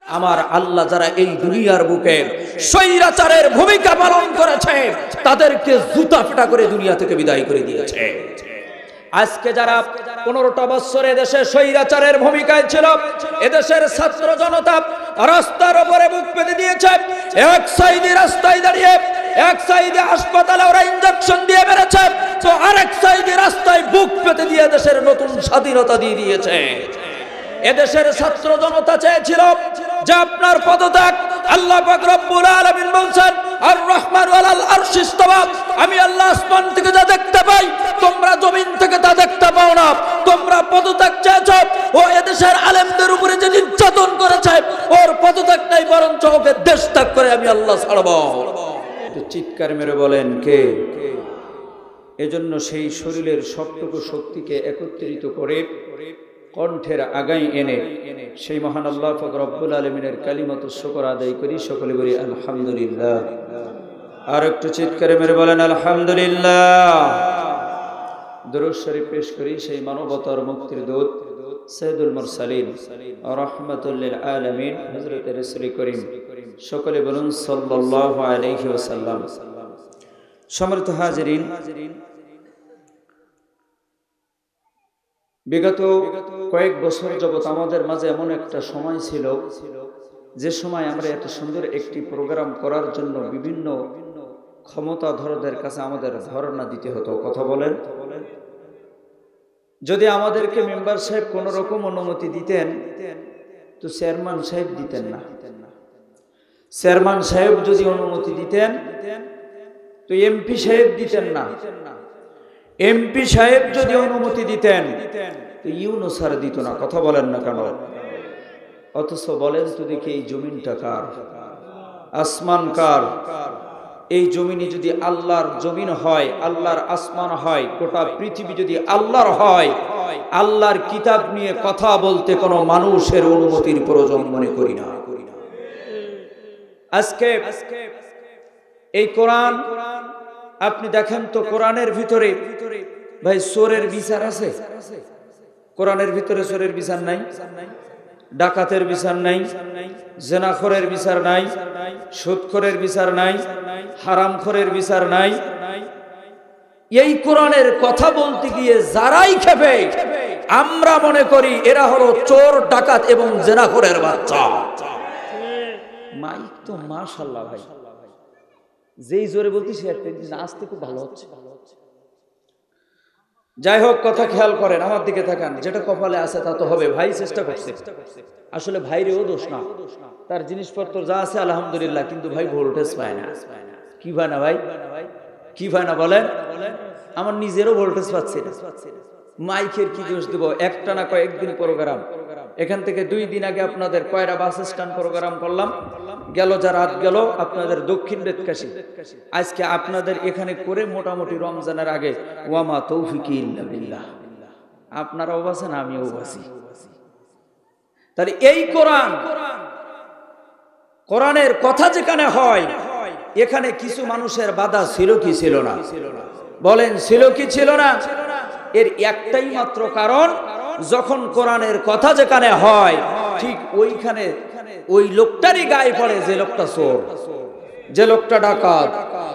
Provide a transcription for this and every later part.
আমার আল্লাহ যারা এই দুনিয়ার বুকে স্বৈরাচারের ভূমিকা পালন করেছে তাদেরকে জুতা পেটা করে দুনিয়া থেকে বিদায় করে দিয়েছে। আজকে যারা 15টা বছর এদেশে স্বৈরাচারের ভূমিকায় ছিল, এদেশের ছাত্র জনতা রাস্তার উপরে বুক পেতে দিয়েছে, এক সাইডে রাস্তায় দাঁড়িয়ে, এক সাইডে হাসপাতালে ওরা ইনজেকশন দিয়ে মেরেছে, তো আরেক সাইডে রাস্তায় বুক পেতে দিয়ে দেশের নতুন স্বাধীনতা দিয়ে দিয়েছে। এদেশের ছাত্র জনতা চেয়েছিল যে আপনার পদত্যাগ, আল্লাহ পাক রব্বুল আলামিন বলছেন আর রহমান আলাল আরশি ইস্তাওয়া, আমি আল্লাহ আসমান থেকে যা দেখতে পাই তোমরা জমিন থেকে তা দেখতে পাও না। তোমরা পদত্যাগ চেয়েছো, ও এদেশের আলেমদের উপরে যে নির্যাতন করেছে ওর পদত্যাগ নাই, বরঞ্চ ওকে দেশ ত্যাগ করে আমি আল্লাহ ছাড়ব। চিৎকার মেরে বলেন কে? এজন্য সেই শরীরের সবটুকু শক্তিকে একত্রিত করে কণ্ঠের আগায় এনে সেই মহান আল্লাহ পাক রব্বুল আলামিনের কালিমাতুশ শুকর আদায় করি। সকলে বলি আলহামদুলিল্লাহ। আর একটু চিৎকারে মেরে বলেন আলহামদুলিল্লাহ। দরুদ শরীফ পেশ করি সেই মানবতার মুক্তির দূত সাইয়্যিদুল মুরসালিন রাহমাতুল লিল আলামিন হযরত রাসূল করিম, সকলে বলুন সাল্লাল্লাহু আলাইহি ওয়াসাল্লাম। সম্মানিত হাজিরিন, বিগত কয়েক বছর যাবত আমাদের মাঝে এমন একটা সময় ছিল যে সময় আমরা এত সুন্দর একটি প্রোগ্রাম করার জন্য বিভিন্ন ক্ষমতাধরদের কাছে আমাদের ধারণা দিতে হতো। কথা বলেন, যদি আমাদেরকে মেম্বার সাহেব কোন রকম অনুমতি দিতেন তো চেয়ারম্যান সাহেব দিতেন না, চেয়ারম্যান সাহেব যদি অনুমতি দিতেন তো এমপি সাহেব দিতেন না, এমপি সাহেব যদি অনুমতি দিতেন তো ইউনূস স্যার দিত না। কথা বলেন না কেন? অথচ বলেন তো দেখি এই জমিনটা কার? আসমান কার? এই জমিনে যদি আল্লাহর জমিন হয়, আল্লাহর আসমান হয়, গোটা পৃথিবী যদি আল্লাহর হয়, আল্লাহর কিতাব নিয়ে কথা বলতে কোনো মানুষের অনুমতির প্রয়োজন মনে করি না। আজকে এই কোরআন আপনি দেখেন তো, কোরআনের ভিতরে ভাই চোরের বিচার আছে? কোরআনের ভিতরে চোরের বিচার নাই, ডাকাতের বিচার নাই, জেনাখোরের বিচার নাই, সুদখোরের বিচার নাই, হারামখোরের বিচার নাই। এই কোরআনের কথা বলতে গিয়ে যারাই খেপে, আমরা মনে করি এরা হলো চোর, ডাকাত এবং জেনাখোরের বাচ্চা। মাইক তো মাশাআল্লাহ ভাই, যেই জোরে বলতেছি আসতে খুব ভালো হচ্ছে। যাই হোক, কথা খেয়াল করেন, আমার দিকে তাকান, যেটা কপালে আছে তা তো হবে। ভাই চেষ্টা করছে, আসলে ভাইরেও দোষ না, তার জিনিসপত্র যা আছে আলহামদুলিল্লাহ, কিন্তু ভাই ভোল্টেজ পায় না। কি পায় না ভাই? কি পায় না বলেন? আমার নিজেরও ভোল্টেজ পাচ্ছে না। মাইকের কি দোষ দেব? একটা না কয়েকদিন প্রোগ্রাম, এখান থেকে 2 দিন আগে আপনাদের কয়রা বাস স্ট্যান্ড প্রোগ্রাম করলাম, গেল যা রাত গেল আপনাদের দক্ষিণ বেতকাশী, আজকে আপনাদের এখানে করে মোটামুটি রমজানের আগে ওয়ামা তৌফিকি ইল্লা বিল্লাহ। আপনারাও বাসেন, আমিও বাসি। তাহলে এই কোরআন, কোরআনের কথা যেখানে হয়, এখানে কিছু মানুষের বাধা ছিল কি ছিল না? বলেন, ছিল কি ছিল না? এর একটাই মাত্র কারণ, যখন কোরআনের কথা যেখানে হয় ঠিক ওইখানে ওই লোকটারই গায়ে পড়ে যে লোকটা চোর, যে লোকটা ডাকাত,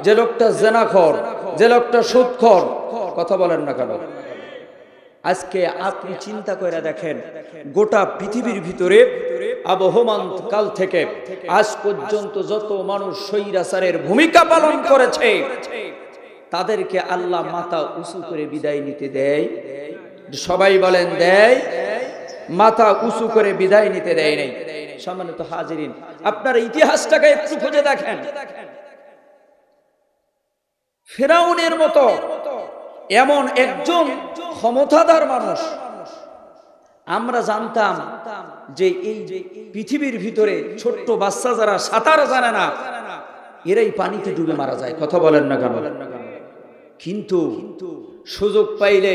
যে লোকটা জেনাখোর, যে লোকটা সুদখোর। কথা বলেন না কেন? আজকে আপনি চিন্তা করে দেখেন, গোটা পৃথিবীর ভিতরে আবহমান কাল থেকে আজ পর্যন্ত যত মানুষ স্বৈরাচারের ভূমিকা পালন করেছে তাদেরকে আল্লাহ মাথা উঁচু করে বিদায় নিতে দেয়? সবাই বলেন দেয়? মাথা উঁচু করে বিদায় নিতে দেয় নাই। সম্মানিত হাজিরিন, আপনারা ইতিহাসটাকে একটু খুঁজে দেখেন। ফিরাউনের মতো এমন একজন ক্ষমতাধর মানুষ, আমরা জানতাম যে এই পৃথিবীর ভিতরে ছোট্ট বাচ্চা যারা সাঁতার জানে না এরাই পানিতে ডুবে মারা যায়। কথা বলেন না কেন? কিন্তু সুযোগ পাইলে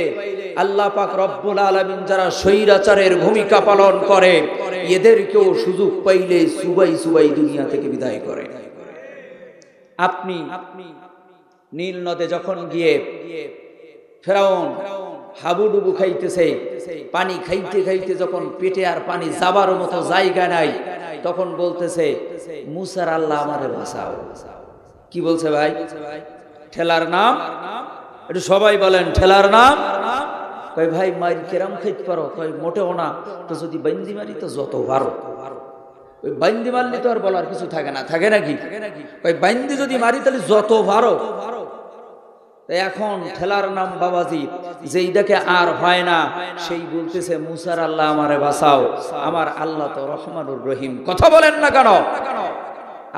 আল্লাহ পাক রব্বুল আলামিন যারা স্বৈরাচারের ভূমিকা পালন করে এদেরকেও সুযোগ পাইলে সুবাই সুবাই দুনিয়া থেকে বিদায় করে। আপনি নীল নদে যখন গিয়ে ফেরাউন হাবুডুবু খাইতেছে, পানি খাইতে খাইতে যখন পেটে আর পানি যাবার মতো জায়গা নাই, তখন বলতেছে মুসার আল্লাহ আমারে বাঁচাও। কি বলছে ভাই? ঠেলার নাম একটু সবাই বলেন, ঠেলার নাম। কই ভাই মাইর কেরাম খাইতে পারো? কই মোটেও না। তো যদি বাইন্দি মারি তো যত পারো। ওই বাইন্দি মারলে তো আর বলার কিছু থাকে না, থাকে নাকি? ওই বাইন্দি যদি মারি তাহলে যত পারো। এখন ঠেলার নাম বাবাজি, যেই দেখে আর হয় না সেই বলতেছে মুসার আল্লাহ আমারে বাঁচাও। আমার আল্লাহ তো রহমানুর রহিম। কথা বলেন না কেন?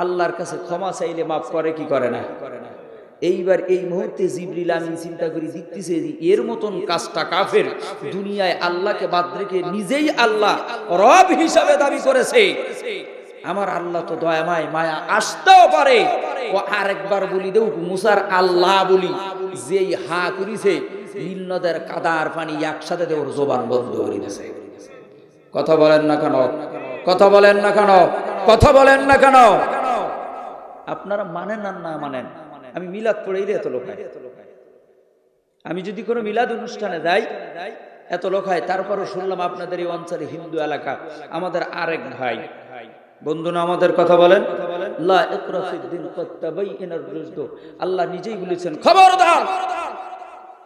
আল্লাহর কাছে ক্ষমা চাইলে মাফ করে কি করে না? এইবার এই মুহূর্তে জিবরিল আমিন চিন্তা করে দেখতেছে যে এর মতন কাজটা কাফের দুনিয়ায় আল্লাহকে বাদ রেখে নিজেই আল্লাহ রব হিসাবে দাবি করেছে। আমার আল্লাহ তো দয়াময়, মায়া আসতেও পারে। ও আরেকবার বলি দেও মুসার আল্লাহ বলি, যেই হা করিছে নীল নদের কাদার পানি একসাথে দেওয়ার জবান বন্ধ করে দিয়েছে। কথা বলেন না কেন? কথা বলেন না কেন? কথা বলেন না কেন? আপনারা মানেন আর না মানেন, আমি মিলাদ পড়েই এত লোক হয়। আমি যদি কোনো মিলাদ অনুষ্ঠানে যাই এত লোক হয়। তারপরও শুনলাম আপনাদের এই অঞ্চলে হিন্দু এলাকা, আমাদের আরেক ভাই বন্ধু না, আমাদের কথা বলেন, লা ইকরা ফিদ্দিন ক্বাদ তাবায়্যানার রুশদ। আল্লাহ নিজেই বলেছেন খবরদার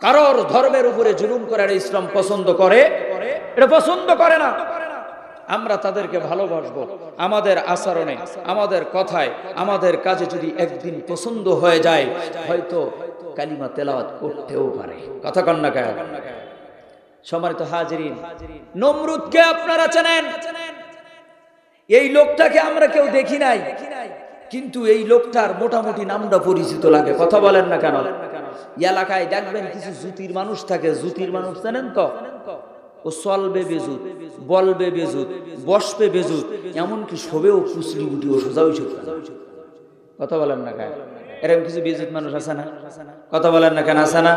কারোর ধর্মের উপরে জুলুম করার ইসলাম পছন্দ করে? এটা পছন্দ করে না। আমরা তাদেরকে ভালোবাসবো, আমাদের আচরণে, আমাদের কথায়, আমাদের কাজে যদি একদিন পছন্দ হয়ে যায়, হয়তো কালিমা তেলাওয়াত করতেও পারে। কথা কন না কেন? সম্মানিত হাজিরিন, নমরুদকে আপনারা চেনেন। এই লোকটাকে আমরা কেউ দেখি নাই, কিন্তু এই লোকটার মোটামুটি নামটা পরিচিত লাগে। কথা বলেন না কেন? এলাকায় দেখবেন কিছু জুতির মানুষ থাকে। জুতির মানুষ জানেন তো? ও চলবে বেজুত, বলবে বেজুত, বসবে বেজুত, এমনকি শোবেও কুচলি গুটি ও সোজা হইছে। কথা বলেন না কেন? এরকম কিছু বেজুত মানুষ আছে না? কথা বলেন না কেন? আছে না?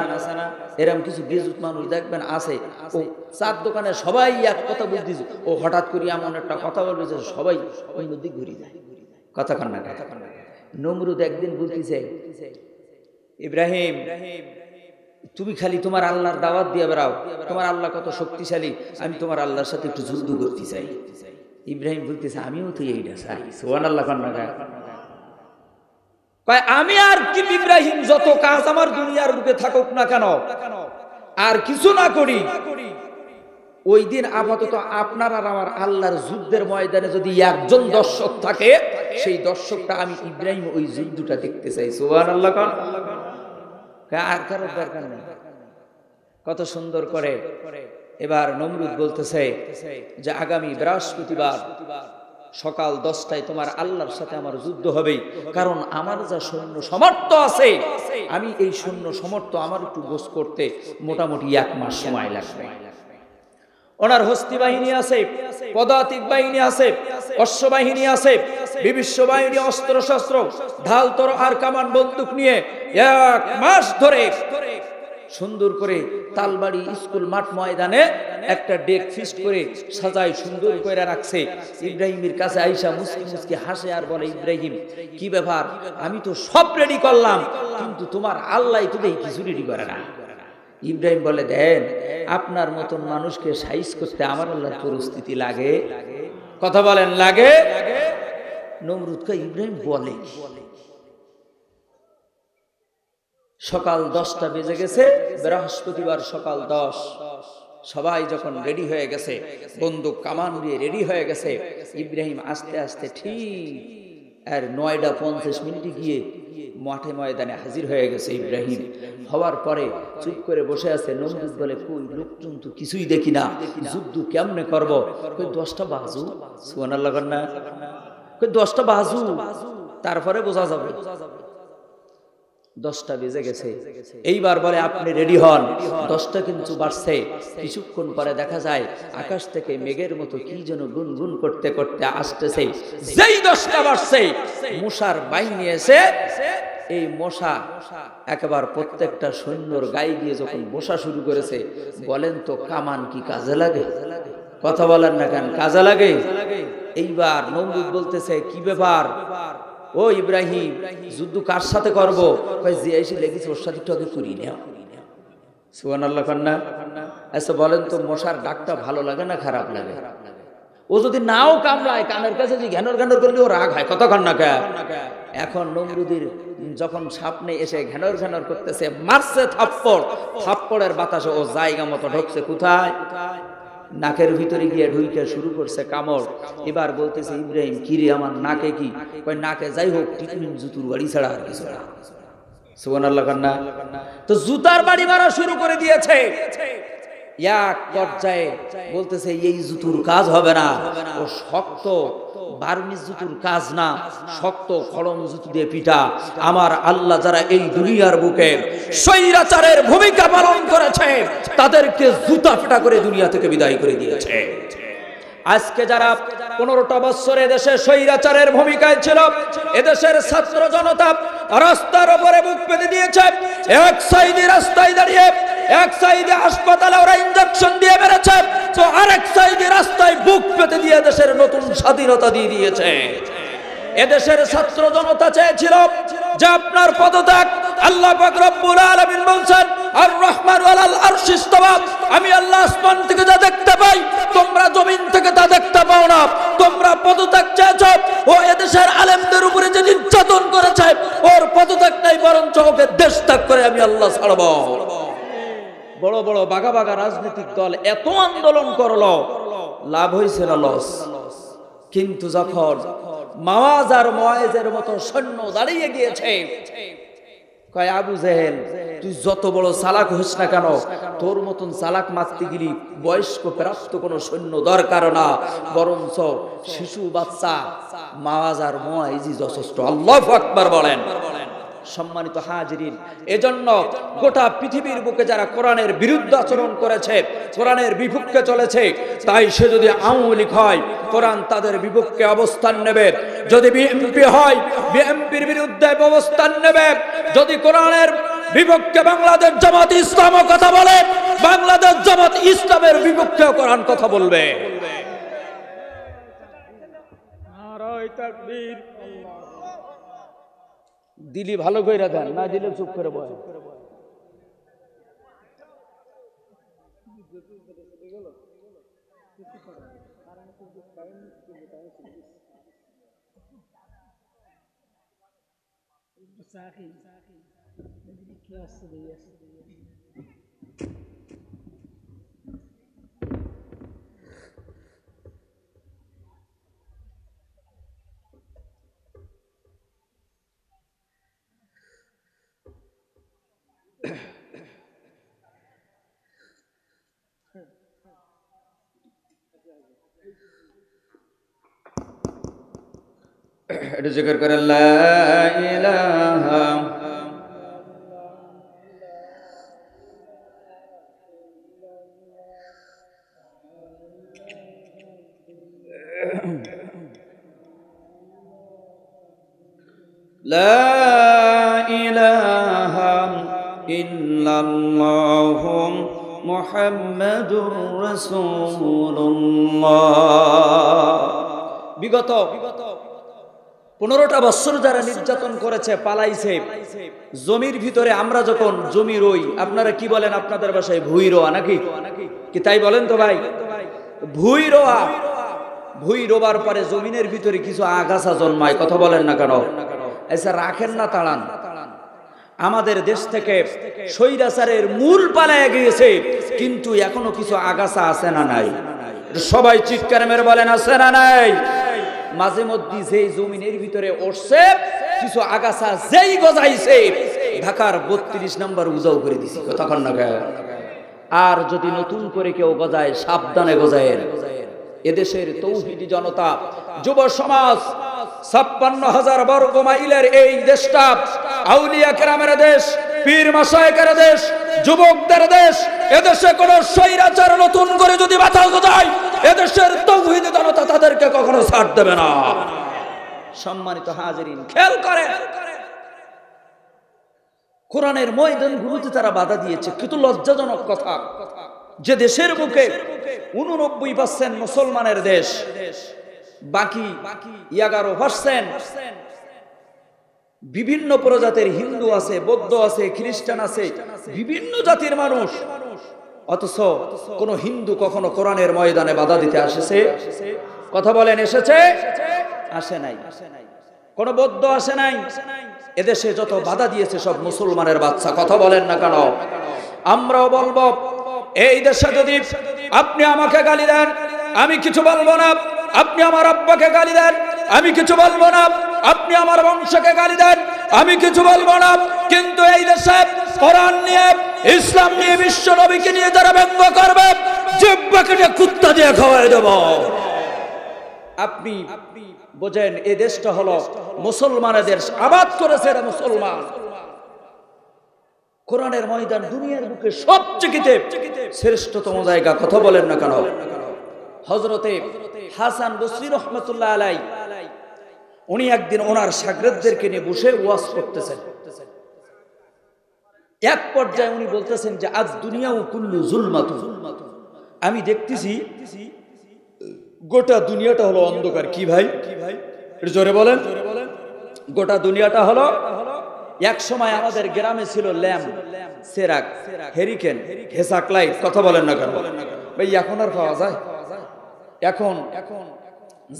এরকম কিছু বেজুত মানুষ দেখবেন আছে। ও চার দোকানে সবাই এক কথা বলতেছে, ও হঠাৎ করে এমন একটা কথা বলবে যে সবাই ওই নদী ঘুরে যায়। কথা কন না কেন? নমরুদ একদিন বলতেছে, ইব্রাহিম তুমি খালি তোমার আল্লাহর দাওয়াত দিয়ে বেড়াও, তোমার আল্লাহ কত শক্তিশালী, আমি তোমার আল্লাহর সাথে একটু যুদ্ধ করতে চাই। ইব্রাহিম বলতেছে আমিও তো এইটা চাই। সুবহানাল্লাহ কন না কেন? আমি আর কি ইব্রাহিম যত কাজ আমার দুনিয়ার রূপে থাকুক না কেন, আর কিছু না করি, ওই দিন আপাতত আপনার আর আমার আল্লাহর যুদ্ধের ময়দানে যদি একজন দর্শক থাকে, সেই দর্শকটা আমি ইব্রাহিম ওই যুদ্ধটা দেখতে চাই। সুবহানাল্লাহ কন। আর কারোর দরকার নেই। কত সুন্দর করে এবার নমরুদ বলতেছে যে আগামী বৃহস্পতিবার সকাল 10টায় তোমার আল্লাহর সাথে আমার যুদ্ধ হবে। কারণ আমার যা সৈন্য সমর্থ আছে, আমি এই সৈন্য সমর্থ আমার একটু গোছ করতে মোটামুটি 1 মাস সময় লাগবে। ওনার হস্তি বাহিনী আছে, পদাতিক বাহিনী আছে, অশ্ব বাহিনী আছে, বিবিশ্ব বাহিনী, অস্ত্র শস্ত্র, ঢাল তরোয়ার কামান বন্দুক নিয়ে 1 মাস ধরে সুন্দর করে তালবাড়ি স্কুল মাঠ ময়দানে একটা ডেক ফিস্ট করে সাজায় সুন্দর করে রাখছে। ইব্রাহিমের কাছে আইসা মুসকি মুসকি হাসে আর বলে, ইব্রাহিম কি ব্যাপার? আমি তো সব রেডি করলাম, কিন্তু তোমার আল্লাহ তো কিছু রেডি করে না। ইব্রাহিম বলে, দেন আপনার মতন মানুষকে সাইজ করতে আমার আল্লাহর পরিস্থিতি লাগে? কথা বলেন, লাগে? নমরুদকে ইব্রাহিম বলে। সকাল 10টা বেজে গেছে, বৃহস্পতিবার সকাল 10। সবাই যখন রেডি হয়ে গেছে, বন্দুক কামান দিয়ে রেডি হয়ে গেছে, ইব্রাহিম আস্তে আস্তে ঠিক আর 9টা 50 মিনিটে গিয়ে মাঠে ময়দানে হাজির হয়ে গেছে। ইব্রাহিম হওয়ার পরে চুপ করে বসে আছে। নমরুদ বলে, কই লোকজন তো কিছুই দেখি না, যুদ্ধ কেমনে করব? কই 10টা বাজু। সুবহানাল্লাহ কর না? কই 10টা বাজু, তারপরে বোঝা যাবে। 10টা বেজে গেছে। এইবার বলে, আপনি রেডি হন। 10টা কিন্তু বাজছে। কিছুক্ষণ পরে দেখা যায় আকাশ থেকে মেঘের মতো কি যেন গুনগুন করতে করতে আসতেছে। যেই 10টা বাজছে, মশার বাহিনী এসে এই মশা একেবারে প্রত্যেকটা সৈন্যর গায়ে গিয়ে যখন বসা শুরু করেছে, বলেন তো কামান কি কাজে লাগে? কথা বলেন না কেন? কাজে লাগে। এইবার নমরুদ বলতেছে, কি ব্যাপার ও ইব্রাহিম, যুদ্ধ কার সাথে করবো? যে এসে লেগেছে ওর সাথে একটু আগে করি না। সুবহানাল্লাহ কর না? আচ্ছা বলেন তো, মশার ডাকটা ভালো লাগে না খারাপ লাগে? ও যদি নাও কামড়ায়, কানের কাছে যে ঘ্যানর ঘ্যানর করলে ও রাগ হয়, কতক্ষণ না কে। এখন নমরুদির যখন সামনে এসে ঘ্যানর ঘ্যানর করতেছে, মারছে থাপ্পড়, থাপ্পড়ের বাতাসে ও জায়গা মতো ঢুকছে কোথায়? নাকের ভিতরে গিয়ে ঢুইকে শুরু করছে কামড়। এবার বলতেছে, ইব্রাহিম কিরে আমার নাকে কি? কই নাকে যাই হোক, টিটমিন জুতুর বাড়ি ছাড়া আর কিছু না। সুবহানাল্লাহ কান্না। তো জুতার বাড়ি মারা শুরু করে দিয়েছে। এক পর্যায়ে বলতেছে এই জুতুর কাজ হবে না, ও শক্ত বার্মিজ জুতুর কাজ না, শক্ত খড়ম জুতু দিয়ে পিটা। আমার আল্লাহ যারা এই দুনিয়ার বুকে স্বৈরাচারের ভূমিকা পালন করেছে, তাদেরকে জুতা পিটা করে দুনিয়া থেকে বিদায় করে দিয়েছে। আজকে যারা 15টা বছরে দেশে স্বৈরাচারের ভূমিকায় ছিল, এদেশের ছাত্র জনতা রাস্তার উপরে বুক পেতে দিয়েছে। এক সাইডে রাস্তায় দাঁড়িয়ে, এক সাইডে হাসপাতালে ওরা ইনজেকশন দিয়ে মেরেছে, তো আরেক সাইডে রাস্তায় বুক পেতে দিয়ে দেশের নতুন স্বাধীনতা দিয়ে দিয়েছে। এদেশের ছাত্র জনতা চেয়েছিল যে আপনার পদত্যাগ। আল্লাহ পাক রব্বুল আলামিন বলেন, আর রহমান ওয়ালাল আরশ ইস্তাওয়া, আমি আল্লাহ আসমান থেকে যা দেখতে পাই তোমরা জমিন থেকে তা দেখতে পাও না। তোমরা পদত্যাগ চেয়েছো, ও এদেশের আলেমদের উপরে যে নির্যাতন করেছে, ওর পদত্যাগ নাই, বরঞ্চ ওকে দেশ ত্যাগ করে আমি আল্লাহ ছাড়ব। বড় বড় বাঘা বাঘা রাজনৈতিক দল এত আন্দোলন করলো, লাভ হয়েছে না লস? কিন্তু যখন মাওয়াজ আর মুআইজের মতো সৈন্য দাঁড়িয়ে গিয়েছে, কয় আবু জেহেল তুই যত বড় চালাক হোস না কেন, তোর মতন চালাক মারতে গেলি বয়স্ক প্রাপ্ত কোনো সৈন্য দরকার না, বরঞ্চ শিশু বাচ্চা মাওয়াজ আর মুআইজই যথেষ্ট। আল্লাহু আকবার বলেন। সম্মানিত হাজিরিন, এজন্য গোটা পৃথিবীর বুকে যারা কোরআনের বিরুদ্ধে আচরণ করেছে, কোরআনের বিপক্ষে চলেছে, তাই সে যদি আওয়ামী লীগ হয়, কোরআন তাদের বিপক্ষে অবস্থান নেবে। যদি বিএনপি হয়, বিএনপির বিরুদ্ধে অবস্থান নেবে। যদি কোরআনের বিপক্ষে বাংলাদেশ জামাত ইসলামও কথা বলে, বাংলাদেশ জামাত ইসলামের বিপক্ষে কোরআন কথা বলবে। নারায়ে তাকবীর। দিলি ভালো কইরা দেন, না দিলে চুপ করে বয়। এটা জিকির করে লা ইলাহা লা ইলাহা ইল্লাল্লাহু মুহাম্মাদুর রাসূলুল্লাহ। বিগত 15টা বছর যারা নির্যাতন করেছে, পালাইছে, জমির ভিতরে আমরা যখন জমি রই, আপনারা কি বলেন আপনাদের ভাষায়? ভুই রোয়া নাকি? কি তাই বলেন তো ভাই? ভুই রোয়া। ভুই রোবার পরে জমিনের ভিতরে কিছু আগাছা জন্মায়, কথা বলেন না কেন? এসে রাখেন না, তাড়ান। আমাদের দেশ থেকে স্বৈরাচারের মূল পালায় গিয়েছে, কিন্তু এখনো কিছু আগাছা আছে না নাই? সবাই চিৎকার মেরে বলেন আছে না নাই? মাঝে মধ্যে যেই জমিনের ভিতরে উঠছে কিছু আগাছা, যেই গজাইছে ঢাকার 32 নম্বর উজাও করে দিছি, তখন না। আর যদি নতুন করে কেউ গজায়, সাবধানে গজায়ের। এদেশের তৌহিদি জনতা, যুব সমাজ, 56,000 বর্গ মাইলের এই দেশটা আউলিয়া কেরামের দেশ, পীর মাশায়েখের দেশ, যুবকদের দেশ। এদেশে কোন স্বৈরাচার নতুন করে যদি মাথা গজায়, এদেশের তৌহিদি জনতা তাদেরকে কখনো ছাড় দেবে না। সম্মানিত হাজিরিন, খেয়াল করেন, কোরআনের ময়দানগুলোতে তারা বাধা দিয়েছে। কিন্তু লজ্জাজনক কথা যে দেশের বুকে 89% মুসলমানের দেশ, বাকি 11% বিভিন্ন প্রজাতির হিন্দু আছে, বৌদ্ধ আছে, খ্রিস্টান আছে, বিভিন্ন জাতির মানুষ। অথচ কোন হিন্দু কখনো কোরআনের ময়দানে বাধা দিতে আসেছে? কথা বলেন, এসেছে? আসে নাই। কোন বৌদ্ধ আসে নাই। এদেশে যত বাধা দিয়েছে সব মুসলমানের বাচ্চা। কথা বলেন না কেন? আমরাও বলবো, এই দেশে যদি আপনি আমাকে গালি দেন আমি কিছু বলবো না, আপনি আমার আব্বাকে গালি দেন আমি কিছু বলবো না, আপনি আমার বংশকে গালি দেন আমি কিছু বলবো না, কিন্তু এই দেশে কোরআন নিয়ে, ইসলাম নিয়ে, বিশ্ব নবীকে নিয়ে যারা ব্যঙ্গ করবে জিহ্বাকে কুত্তা দিয়ে খাওয়াই দেব। আপনি বোঝেন, এই দেশটা হলো মুসলমানের দেশ, আবাদ করেছে এরা মুসলমান। কোরআনের ময়দান দুনিয়ার বুকে সবচেয়ে শ্রেষ্ঠতম জায়গা। কথা বলেন না কেন? হযরতে হাসান বসরি রহমাতুল্লাহ আলাইহি উনি একদিন ওনার শাগিরদেরকে নিয়ে বসে ওয়াজ করতেছেন। এক পর্যায়ে উনি বলতেছেন যে আজ দুনিয়া ও কুল্লু জুলমাতুন, আমি দেখতেছি গোটা দুনিয়াটা হলো অন্ধকার। কি ভাই? একটু জোরে বলেন। গোটা দুনিয়াটা হলো, এক সময় আমাদের গ্রামে ছিল ল্যাম্প, সেরাক, হেরিকেন, হেসাক লাইট। কথা বলেন না কেন ভাই? এখন আর পাওয়া যায়? এখন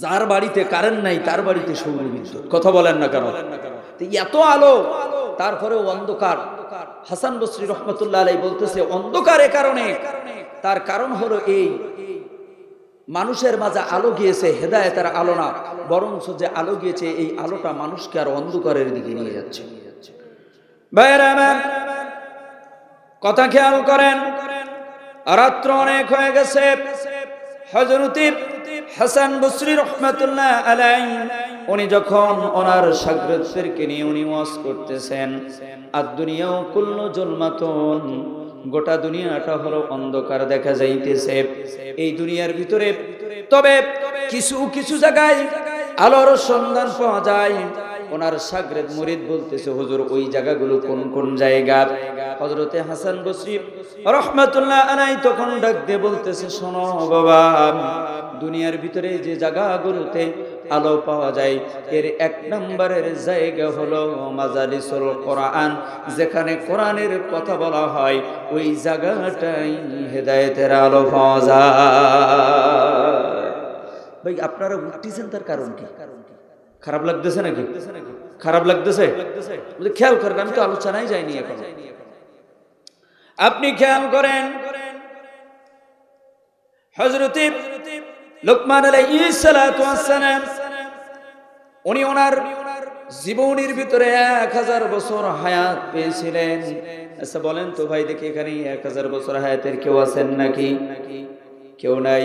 যার বাড়িতে কারেন্ট নাই তার বাড়িতে সৌর বিদ্যুৎ। কথা বলেন না কেন? এত আলো তারপরেও অন্ধকার। হাসান বসরি রহমাতুল্লাহ আলাইহি বলতেছে অন্ধকার এ কারণে, তার কারণ হলো এই মানুষের মাঝে আলো গিয়েছে, হেদায়েতের আলো না, বরঞ্চ যে আলো গিয়েছে এই আলোটা মানুষকে আর অন্ধকারের দিকে নিয়ে যাচ্ছে। ভাইরা আমার কথা খেয়াল করেন, রাত্র অনেক হয়ে গেছে। হযরত হাসান বসরি রাহমাতুল্লাহ আলাইহি উনি যখন ওনার শাগিরদেরকে নিয়ে উনি ওয়াজ করতেছেন, আর দুনিয়াও কুল্লু জুলমাতুন, গোটা দুনিয়াটা হলো অন্ধকার দেখা যাইতেছে। এই দুনিয়ার ভিতরে তবে কিছু কিছু জায়গায় আলোর সন্ধান পাওয়া যায়। ওনার শাগিরদ মুরিদ বলতেছে হুজুর ওই জায়গাগুলো কোন কোন জায়গা? হযরতে হাসান বসরি রাহমাতুল্লাহ আলাইহি তখন ডাক দিয়ে বলতেছে শোনো বাবা, দুনিয়ার ভিতরে যে জায়গাগুলোতে আলো পাওয়া যায় এর এক নম্বরের জায়গা হলো মাজালিসুল কোরআন, যেখানে কোরআনের কথা বলা হয় ওই জায়গাটাই হেদায়েতের আলো পাওয়া যায়। ভাই আপনারা উঠতেছেন তার কারণ কি? খারাপ লাগতেছে নাকি? খারাপ লাগতেছে? খেয়াল করেন, আমি তো আলোচনায় যাইনি এখন। আপনি খেয়াল করেন, হযরত লুকমান আলাইহিস সালাতু ওয়াস সালাম উনি ওনার জীবনের ভিতরে 1000 বছর হায়াত পেয়েছিলেন। আচ্ছা বলেন তো ভাই দেখি, এখানে 1000 বছর হায়াতের কেউ আছেন নাকি? কেউ নাই।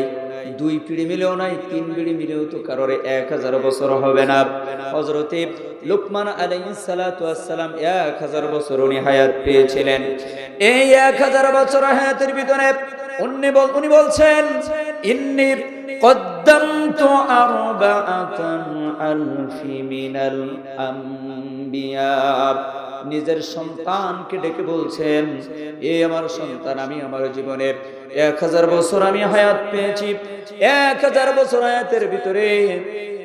2 পিঁড়ি মিলেও নাই, 3 পিঁড়ি মিলেও তো কারোর 1000 বছর হবে না। হযরত লুকমান আলাইহিস সালাতু ওয়াস সালাম 1000 বছর উনি হায়াত পেয়েছিলেন। এই 1000 বছর হায়াতের ভিতরে উনি বলছেন ইন্নী কদ্দামতু আরবাআতান আলফি মিনাল আম্বিয়া। নিজের সন্তানকে ডেকে বলছেন এ আমার সন্তান, আমি আমার জীবনে 1000 বছর আমি হায়াত পেয়েছি। 1000 বছর হায়াতের ভিতরে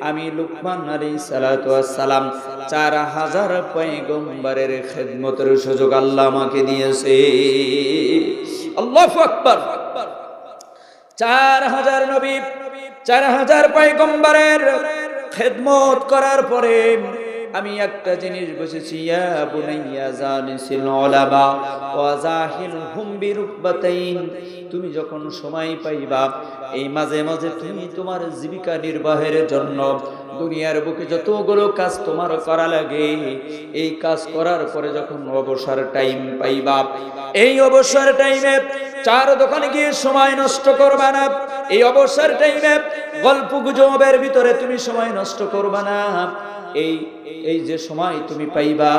আমি লুকমান আলাইহিস সালাতু ওয়াস সালাম 4000 পয়গম্বরের খিদমতের সুযোগ আল্লাহ আমাকে দিয়েছে। আল্লাহু আকবার। 4000 নবী, 4000 পয়গম্বরের খিদমত করার পরে আমি একটা জিনিস বুঝেছি, ইয়া বুনাইয়া জালিসিল উলামা ওয়া জাহিলহুম বিরুকবাতাইন। তুমি যখন সময় পাইবা এই মাঝে মাঝে তুমি তোমার জীবিকা নির্বাহের জন্য দুনিয়ার বুকে যতগুলো কাজ তোমার করা লাগে এই কাজ করার পরে যখন অবসর টাইম পাইবা, এই অবসর টাইমে চার দোকানে গিয়ে সময় নষ্ট করবা না। এই অবসর টাইমে গল্প গুজবের ভিতরে তুমি সময় নষ্ট করবা না। এই যে সময় তুমি পাইবা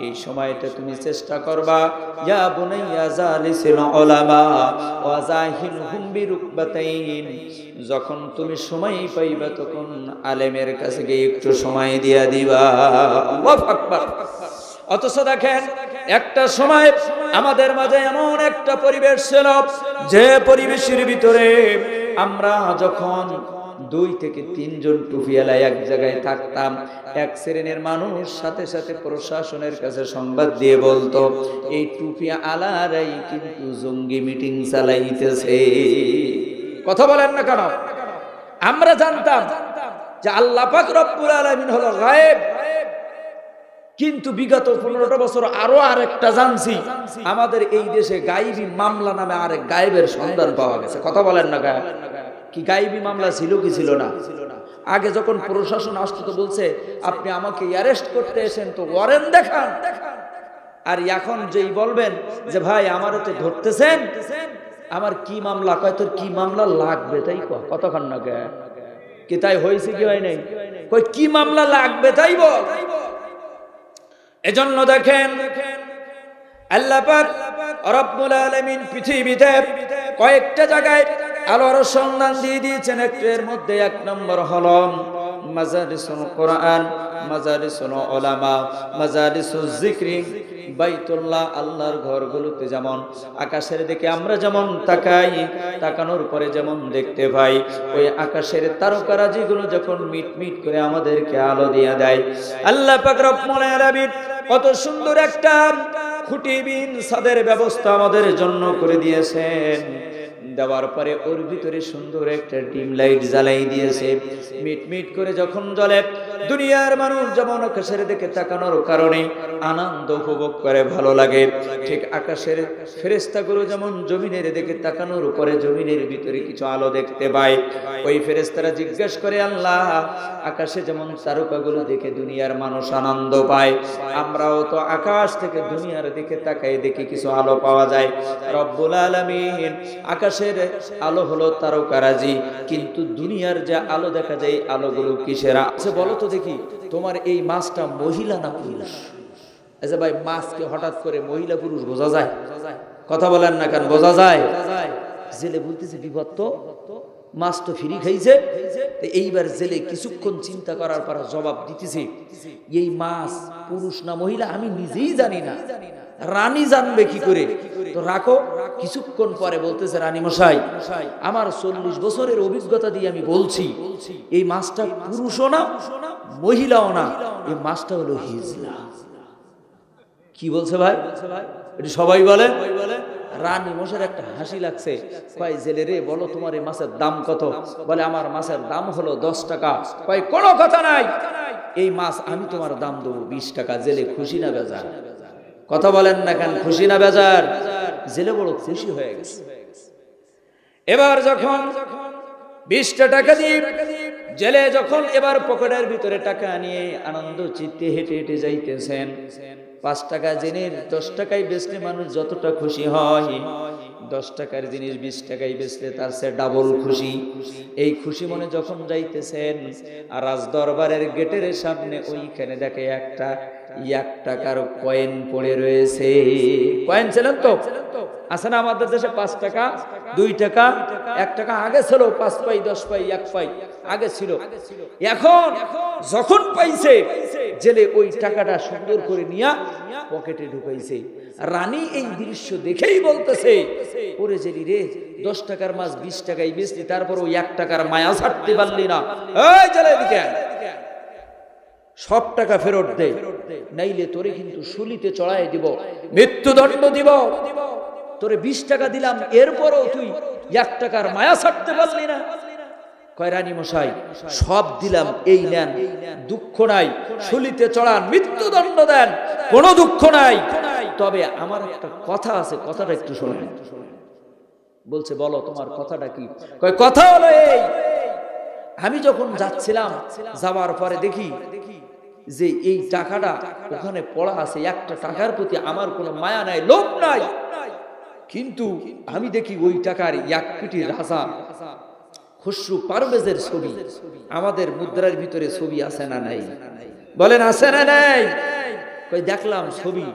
এই সময়টা তুমি চেষ্টা করবা ইয়া বুনাইয়া জালিসিল উলামা ওয়া জাহিলহুম বিরুকবাতাইন। যখন তুমি সময় পাইবা তখন আলেমের কাছে গিয়ে একটু সময় দিয়া দিবা। আল্লাহু আকবার। অথচ দেখেন একটা সময় আমাদের মাঝে এমন একটা পরিবেশ ছিল যে পরিবেশের ভিতরে আমরা যখন 2 থেকে 3 জন টুপিওয়ালা এক জায়গায় থাকতাম। এক শ্রেণীর মানুষ সাথে সাথে প্রশাসনের কাছে সংবাদ দিয়ে বলতো, এই টুপিওয়ালারাই কিন্তু জঙ্গি মিটিং চালাইতেছে। কথা বলেন না কেন? আমরা জানতাম যে আল্লাহ পাক রব্বুল আলামিন হলো গায়েব, কিন্তু বিগত 15টা বছর আরো আরেকটা জানছি, আমাদের এই দেশে গায়েবী মামলা নামে আরেক গায়েবের সন্ধান পাওয়া গেছে। কথা বলেন না গায়েব কি গায়েবী মামলা ছিল কি ছিল না? আগে যখন প্রশাসন আসতো তো বলছে আপনি আমাকে অ্যারেস্ট করতে এসেন তো ওয়ারেন্ট দেখান, আর এখন যেই বলবেন যে ভাই আমারে তো ধরতেছেন, আমার কি মামলা, কয় তোর কি মামলা লাগবে তাই কয়, কতক্ষণ না গে কি তাই হয়েছে কি হয় নাই, কয় কি মামলা লাগবে তাই বল। এজন্য দেখেন আল্লাহ পাক রব্বুল আলামিন পৃথিবীতে কয়েকটা জায়গায় আলোর সন্ধান দিয়ে দিয়েছেন। একটার মধ্যে 1 নম্বর হলো মাজারিসুল কোরআন, মাজারিসুল উলামা, মাজারিসুল যিকরি, বাইতুল্লাহ, আল্লাহর ঘরগুলোতে যেমন আকাশের দিকে আমরা যেমন তাকাই, তাকানোর পরে যেমন দেখতে পাই, ওই আকাশের তারকারাজিগুলো যখন মিটমিট করে আমাদেরকে আলো দিয়ে দেয়, আল্লাহ পাক রব্বুল আলামিন কত সুন্দর একটা খুঁটিবিহীন ছাদের ব্যবস্থা আমাদের জন্য করে দিয়েছেন। দেওয়ার পরে ওর ভিতরে সুন্দর একটা ডিম লাইট জ্বালাই দিয়েছে, মিটমিট করে যখন জ্বলে দুনিয়ার মানুষ যেমন আকাশের দিকে তাকানোর কারণে আনন্দ উপভোগ করে, ভালো লাগে, ঠিক আকাশের ফেরেশতাগুলো যেমন জমিনের দিকে তাকানোর পরে জমিনের ভিতরে কিছু আলো দেখতে পায়, ওই ফেরেশতারা জিজ্ঞেস করে আল্লাহ আকাশে যেমন তারকাগুলো দেখে দুনিয়ার মানুষ আনন্দ পায়, আমরাও তো আকাশ থেকে দুনিয়ার দিকে তাকাই দেখি কিছু আলো পাওয়া যায়। রব্বুল আলামিন আকাশের আলো হলো তারকারাজি, কিন্তু দুনিয়ার যে আলো দেখা যায় আলোগুলো কিসের? আচ্ছা বলো তো দেখি, তোমার এই মাছটা মহিলা না পুরুষ? আচ্ছা ভাই, মাছকে হঠাৎ করে মহিলা পুরুষ বোঝা যায়? কথা বলেন না কেন? বোঝা যায়। জেলে বলতেছে বিপদ তো, মাছ তো ফ্রি খাইছে। এইবার জেলে কিছুক্ষণ চিন্তা করার পর জবাব দিতেছে, এই মাছ পুরুষ না মহিলা আমি নিজেই জানি না, রানী জানবে কি করে? তো রাখো। কিছুক্ষণ পরে বলতেছে, রানী মশাই আমার 40 বছরের অভিজ্ঞতা দিয়ে আমি বলছি, এই মাছটা পুরুষও না মহিলাও না, এই মাছটা হলো হিজলা। কি বলছে ভাই? এটা সবাই বলে। রানী মশার একটা হাসি লাগছে, কয় জেলে রে বলো তোমার এই মাছের দাম কত? বলে আমার মাছের দাম হলো 10 টাকা। কয় কোনো কথা নাই, এই মাছ আমি তোমার দাম দেবো 20 টাকা। জেলে খুশি না বেজার? কথা বলেন না কেন? খুশি না বেজার? জেলে বড় খুশি হয়ে গেছে। এবার যখন 20টা টাকা দিয়ে জেলে যখন এবার পকেটের ভিতরে টাকা নিয়ে আনন্দ চিত্তে হেঁটে হেঁটে যাইতেছেন, 5 টাকা জিনিস 10 টাকায় বেচলে মানুষ যতটা খুশি হয়, 10 টাকার জিনিস 20 টাকায় বেচলে তার সে ডাবল খুশি। এই খুশি মনে যখন যাইতেছেন, আর রাজ দরবারের গেটের সামনে ওইখানে দেখে একটা 1 টাকার কয়েন পড়ে রয়েছে। কয়েন ছিলেন তো আছে না আমাদের দেশে? 5 টাকা, 2 টাকা, 1 টাকা আগে ছিল, 5 পাই, 10 পাই, 1 পাই আগে ছিল। এখন যখন পাইছে জেলে ওই টাকাটা সুন্দর করে নিয়ে পকেটে ঢুকাইছে। রানী এই দৃশ্য দেখেই বলতেছে, ওরে জেলি রে, 10 টাকার মাছ 20 টাকায় বেচলি, তারপর ওই 1 টাকার মায়া ছাড়তে পারলি না। এই জেলে দিকে সব টাকা ফেরত দে, নাইলে তোরে কিন্তু শুলিতে চড়াই দিব, মৃত্যুদণ্ড দিব। তোরে 20 টাকা দিলাম, এরপরও তুই 1 টাকার মায়া ছাড়তে পারলি না। কয় রানী মশাই সব দিলাম, এই নেন, দুঃখ নাই, শুলিতে চড়ান, মৃত্যুদণ্ড দেন, কোনো দুঃখ নাই, তবে আমার একটা কথা আছে, কথাটা একটু শোনেন। বলছে বলো তোমার কথাটা কি? কয় কথা হলো এই, আমি যখন যাচ্ছিলাম, যাওয়ার পরে দেখি যে এই টাকাটা ওখানে পড়া আছে, 1টা টাকার প্রতি আমার কোনো মায়া নাই, লোভ নাই, কিন্তু আমি দেখি ওই টাকার 1 কোটি রাজা খসরু পারভেজের ছবি আমাদের মুদ্রার ভিতরে ছবি আছে না নাই? বলেন আছে না নাই? কই দেখলাম ছবি,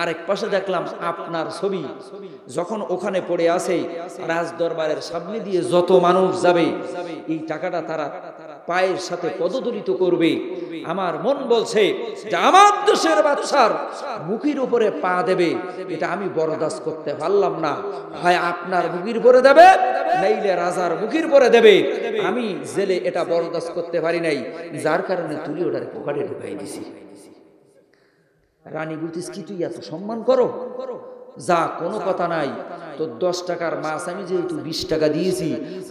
আর এক পাশে দেখলাম আপনার ছবি। যখন ওখানে পড়ে আছে, রাজ দরবারের সামনে দিয়ে যত মানুষ যাবে এই টাকাটা তারা পায়ের সাথে পদদলিত করবে। আমার মন বলছে যে আমার দেশের বাদশার মুখের উপরে পা দেবে, এটা আমি বরদাস্ত করতে পারলাম না। হয় আপনার মুখের উপরে দেবে, নাইলে রাজার মুখের উপরে দেবে। আমি জেলে এটা বরদাস্ত করতে পারি নাই, যার কারণে তুলি ওটার পকেটে ঢুকাই দিছি। রানী বলতিস কি তুই এত সম্মান করো? যা, কোনো কথা নাই। তোর 10 টাকার মাছ আমি যেহেতু 20 টাকা দিয়েছি,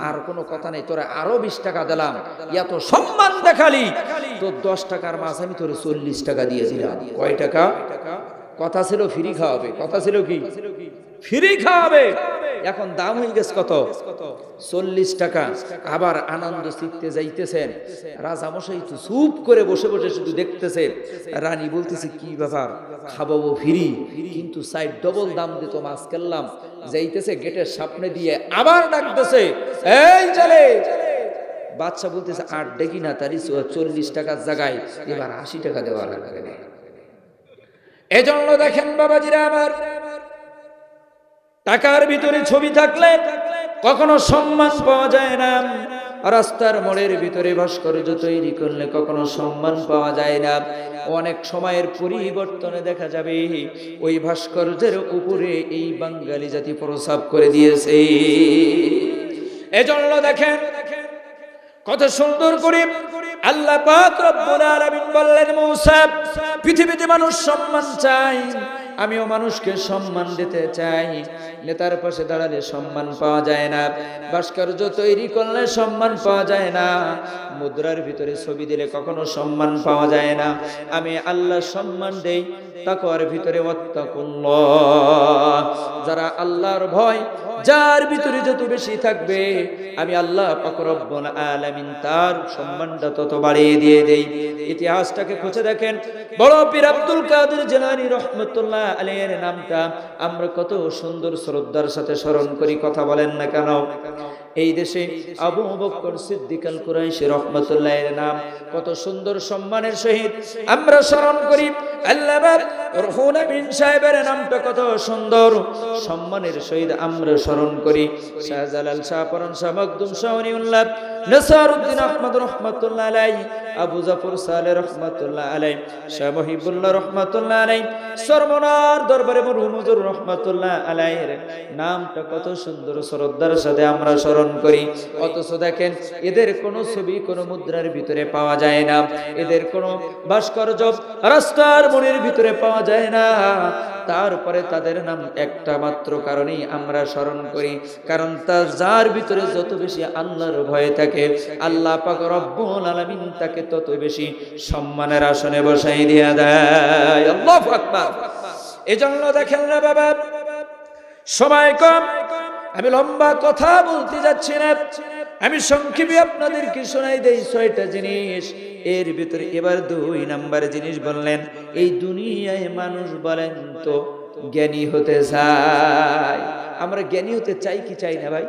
আর কোনো কথা নেই, তোরা আরো 20 টাকা দিলাম। এত সম্মান দেখালি, তোর 10 টাকার মাছ আমি তোরে 40 টাকা দিয়েছিলাম। কয় টাকা? কথা ছিল ফ্রি খাওয়াবে, কথা ছিল কি ফ্রি খাওয়াবে। এখন দাম হয়ে গেছে কত? 40 টাকা। আবার আনন্দ চিত্তে যাইতেছেন। রাজামশাই তো চুপ করে বসে বসে শুধু দেখতেছে। রানী বলতেছে কি ব্যাপার, খাওয়াবো ফ্রি, কিন্তু সাইড ডবল দাম দিত মাছ খেললাম। যাইতেছে গেটের সামনে দিয়ে আবার ডাকতেছে, এই চলে। বাদশা বলতেছে আর ডেকি না, তারই 40 টাকার জায়গায় এবার 80 টাকা দেওয়া লাগবে। এজন্য দেখেন বাবাজিরা আমার, টাকার ভিতরে ছবি থাকলে কখনো সম্মান পাওয়া যায় না। রাস্তার মোড়ের ভিতরে ভাস্কর্য তৈরি করলে কখনো সম্মান পাওয়া যায় না। অনেক সময়ের পরিবর্তনে দেখা যাবে ওই ভাস্কর্যের উপরে এই বাঙালি জাতি প্রসাব করে দিয়েছে। এজন্য দেখেন কত সুন্দর করে আল্লাহ পাক রব্বুল আলামিন বললেন, মূসা, পৃথিবীতে মানুষ সম্মান চায়, আমিও মানুষকে সম্মান দিতে চাই। নেতার পাশে দাঁড়ালে সম্মান পাওয়া যায় না, ভাস্কর্য তৈরি করলে সম্মান পাওয়া যায় না, মুদ্রার ভিতরে ছবি দিলে কখনো সম্মান পাওয়া যায় না। আমি আল্লাহ সম্মান দেই তাকওয়ার ভিতরে, ওয়াত্তাকুল্লাহ। যারা আল্লাহর ভয় যার ভিতরে যত বেশি থাকবে, আমি আল্লাহ পাক রব্বুল আলামিন তার সম্মানটা তত বাড়িয়ে দিয়ে দেই। ইতিহাসটাকে খুঁজে দেখেন, বড় পীর আব্দুল কাদের জিলানী রাহমাতুল্লাহ আলাইহির নামটা আমরা কত সুন্দর শ্রদ্ধার সাথে স্মরণ করি, কথা বলেন না কেন? এই দেশে আবু বকর সিদ্দিক আল কুরাইশি রাহমাতুল্লাহির নাম কত সুন্দর সম্মানের সহিত আমরা স্মরণ করি। আল্লামা রুহুল আমিন সাহেবের নামটা কত সুন্দর সম্মানের সহিত আমরা স্মরণ করি। শাহজালাল শাহ পরান শাহ মখদুম শাহ ওলিউল্লাহ নাসারউদ্দিন আহমদ রাহমাতুল্লাহ আলাইহি, আবু জাফর সালেহ রাহমাতুল্লাহ আলাইহি, শাহ মহিবুল্লাহ রাহমাতুল্লাহ আলাইহি, সরমনার দরবারে মরহুম হুজুর রাহমাতুল্লাহ আলাইহির নামটা কত সুন্দর শ্রদ্ধার সাথে আমরা স্মরণ করি। অথচ দেখেন এদের কোনো ছবি কোনো মুদ্রার ভিতরে পাওয়া যায় না, এদের কোনো ভাস্কর্য রাস্তার মোড়ের ভিতরে পাওয়া যায় না। তারপরে তাদের নাম একটা মাত্র কারণেই আমরা স্মরণ করি, কারণ তার যার ভিতরে যত বেশি আল্লাহর ভয় থাকে, আল্লাহ পাক রব্বুল আলামিন তাকে তত বেশি সম্মানের আসনে বসাই দিয়ে দেয়। আল্লাহু আকবার। এজন্য দেখেন না বাবা, সময় কম, আমি লম্বা কথা বলতে যাচ্ছি না, আমি সংক্ষেপে আপনাদেরকে শোনাই দেই 6টা জিনিস। এর ভিতরে এবার 2 নাম্বার জিনিস বললেন, এই দুনিয়ায় মানুষ বলেন তো জ্ঞানী হতে চায়। আমরা জ্ঞানী হতে চাই কি চাই না ভাই?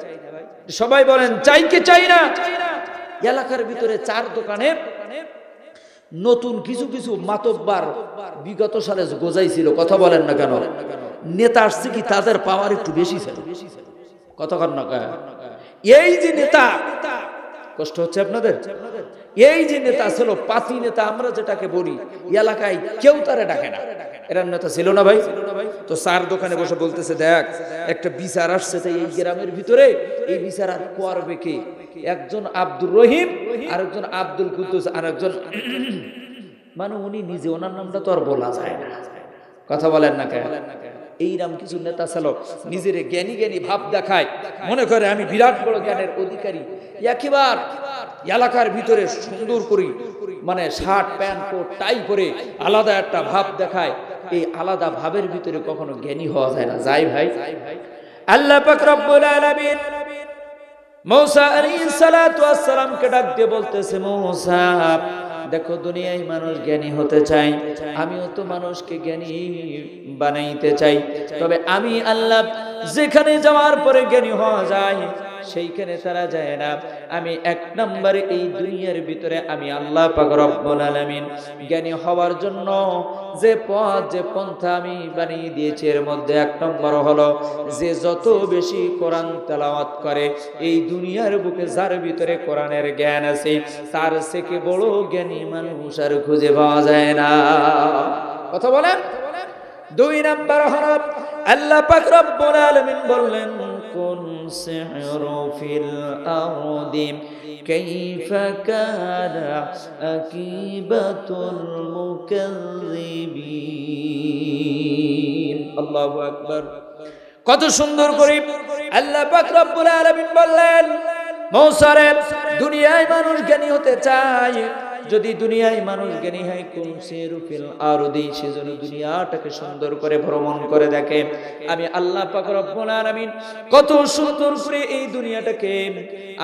সবাই বলেন চাই কি চাই না? এলাকার ভিতরে 4 দোকানে নতুন কিছু কিছু মাতব্বার বিগত সালে গোজাইছিল, কথা বলেন না কেন? নেতা আসছে কি তাদের পাওয়ার একটু বেশি ছিল, কথা কর না। এই যে নেতা, কষ্ট হচ্ছে আপনাদের, এই যে নেতা ছিল পাতি নেতা আমরা যেটাকে বলি, এলাকায় কেউ তারে ডাকে না, এরা নেতা ছিল না ভাই। তো 4 দোকানে বসে বলতেছে, দেখ একটা বিচার আসছে এই গ্রামের ভিতরে, এই বিচার আর করবে কে? একজন আব্দুর রহিম, আরেকজন আব্দুল কুদ্দুস, আরেকজন মানে উনি নিজে, ওনার নামটা তো আর বলা যায় না, কথা বলেন না কেন? এইরকম কিছু নেতা ছিল নিজের জ্ঞানী জ্ঞানী ভাব দেখায়, মনে করে আমি বিরাট বড় জ্ঞানের অধিকারী। একেবার এলাকার ভিতরে সুন্দর করি মানে শার্ট প্যান্ট কোট টাই করে আলাদা একটা ভাব দেখায়। এই আলাদা ভাবের ভিতরে কখনো জ্ঞানী হওয়া যায় না, যাই ভাই। আল্লাহ পাক রব্বুল আলামিন মূসা আলাইহিস সালাতু ওয়াস সালামকে ডাক দিয়ে বলতেছে, মূসা দেখো দুনিয়ায় মানুষ জ্ঞানী হতে চাই, আমিও তো মানুষকে জ্ঞানী বানাইতে চাই, তবে আমি আল্লাহ যেখানে যাওয়ার পরে জ্ঞানী হওয়া যায় সেইখানে তারা যায় না। আমি এক নম্বরে এই দুনিয়ার ভিতরে আমি আল্লাহ পাক রব্বুল আলামিন জ্ঞানী হওয়ার জন্য যে পথ যে পন্থা আমি বানিয়ে দিয়েছি, এর মধ্যে এক নম্বর হলো যে যত বেশি কোরআন তেলাওয়াত করে, এই দুনিয়ার বুকে যার ভিতরে কোরআনের জ্ঞান আছে, তার থেকে বড় জ্ঞানী মানুষ আর খুঁজে পাওয়া যায় না। কথা বলেন। দুই নম্বর হলো আল্লাহ পাক রব্বুল আলামিন বললেন, কুন সিহরু ফিল আরদি কাইফা কানা আকিবাতুল মুকাজ্জিবিন। আল্লাহু আকবার। কত সুন্দর করে আল্লাহ পাক রব্বুল আলামিন বললেন, মূসা রে, দুনিয়ায় মানুষ জ্ঞানী হতে চায়, যদি দুনিয়ায় মানুষ জ্ঞানী হয়, কোন সিরু ফিল আরদি, সেজন্য দুনিয়াটাকে সুন্দর করে ভ্রমণ করে দেখে। আমি আল্লাহ পাক রব্বুল আলামিন কত সুন্দর করে এই দুনিয়াটাকে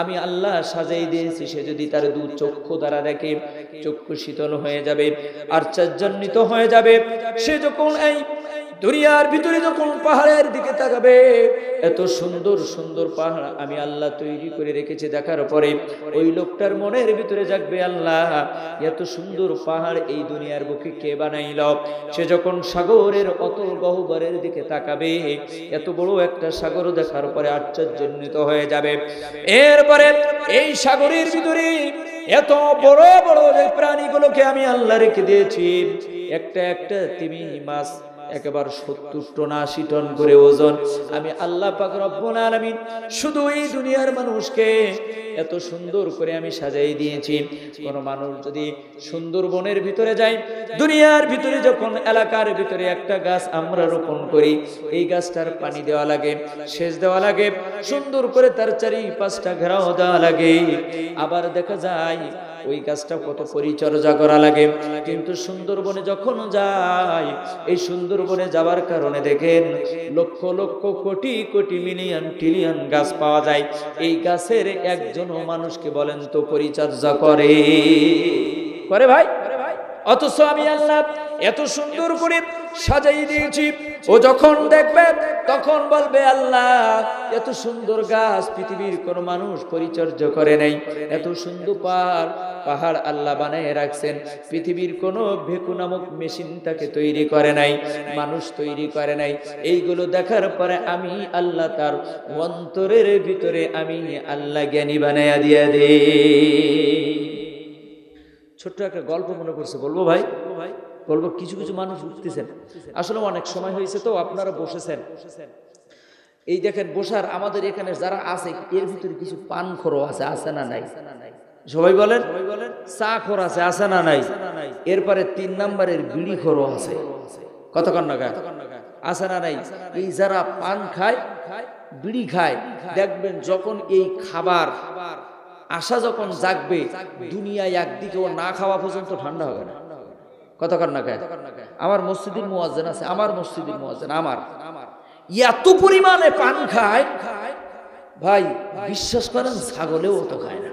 আমি আল্লাহ সাজাই দিয়েছি। সে যদি তার দু চক্ষু দ্বারা দেখে, চক্ষু শীতল হয়ে যাবে, আশ্চর্যান্বিত হয়ে যাবে। সে যখন এই দুনিয়ার ভিতরে যখন পাহাড়ের দিকে তাকাবে, এত সুন্দর সুন্দর পাহাড় আমি আল্লাহ তৈরি করে রেখেছি, দেখার পরে ওই লোকটার মনের ভিতরে জাগবে, আল্লাহ এত সুন্দর পাহাড় এই দুনিয়ার বুকে কে বানাইল। সে যখন সাগরের অতল গহ্বরের দিকে তাকাবে, এত বড় একটা সাগর দেখার পরে আশ্চর্যান্বিত হয়ে যাবে। এরপরে এই সাগরের ভিতরে এত বড় বড় যে প্রাণীগুলোকে আমি আল্লাহ রেখে দিয়েছি, একটা একটা তিমি মাছ একেবারে 70 টন 80 টন করে ওজন। আমি আল্লাহ পাক রব্বুল আলামিন শুধু এই দুনিয়ার মানুষকে এত সুন্দর করে আমি সাজাই দিয়েছি। কোন মানুষ যদি সুন্দরবনের ভিতরে যায়, দুনিয়ার ভিতরে যখন এলাকার ভিতরে একটা গাছ আমরা রোপণ করি, এই গাছটার পানি দেওয়া লাগে, সেচ দেওয়া লাগে, সুন্দর করে তার চারিপাশটা ঘেরাও দেওয়া লাগে। আবার দেখা যায় ওই গাছটা কত পরিচর্যা করা লাগে। কিন্তু সুন্দরবনে যখন যায়, এই সুন্দরবনে যাওয়ার কারণে দেখেন লক্ষ লক্ষ কোটি কোটি মিলিয়ন ট্রিলিয়ন গাছ পাওয়া যায়। এই গাছের একজনও মানুষকে বলেন তো পরিচর্যা করে ভাই? অথচ আমি আল্লাহ এত সুন্দর করে সাজাই দিয়েছি। ও যখন দেখবে তখন বলবে, আল্লাহ এত সুন্দর গাছ পৃথিবীর কোন মানুষ পরিচর্যা করে নাই। এত সুন্দর পাহাড় আল্লাহ বানায় রাখছেন, পৃথিবীর কোন ভেকু নামক মেশিন তাকে তৈরি করে নাই, মানুষ তৈরি করে নাই। এইগুলো দেখার পরে আমি আল্লাহ তার অন্তরের ভিতরে আমি আল্লাহ জ্ঞানী বানায়া দিয়ে দে। ছোট্ট একটা গল্প মনে করছে, বলবো ভাই? বলবো। কিছু কিছু মানুষ উঠতেছেন, আসলে অনেক সময় হয়েছে তো আপনারা বসেছেন, এই দেখেন বসার আমাদের এখানে যারা আছে এর ভিতরে কিছু পানখোরও আছে, আছে না নাই? সবাই বলেন। চা খোর আছে, আছে না নাই? এরপরে 3 নম্বরের বিড়ি খোরও আছে, কতক্ষণ না গায়, আছে না নাই? এই যারা পান খায়, বিড়ি খায়, দেখবেন যখন এই খাবার আশা যখন জাগবে, দুনিয়ায় একদিকে ও না খাওয়া পর্যন্ত ঠান্ডা হবে না, কতক্ষণ না গায়। আমার মসজিদের মুয়াজ্জিন আছে, আমার মসজিদের মুয়াজ্জিন আমার এত পরিমাণে পান খায় ভাই, বিশ্বাস করেন ছাগলেও তো খায় না,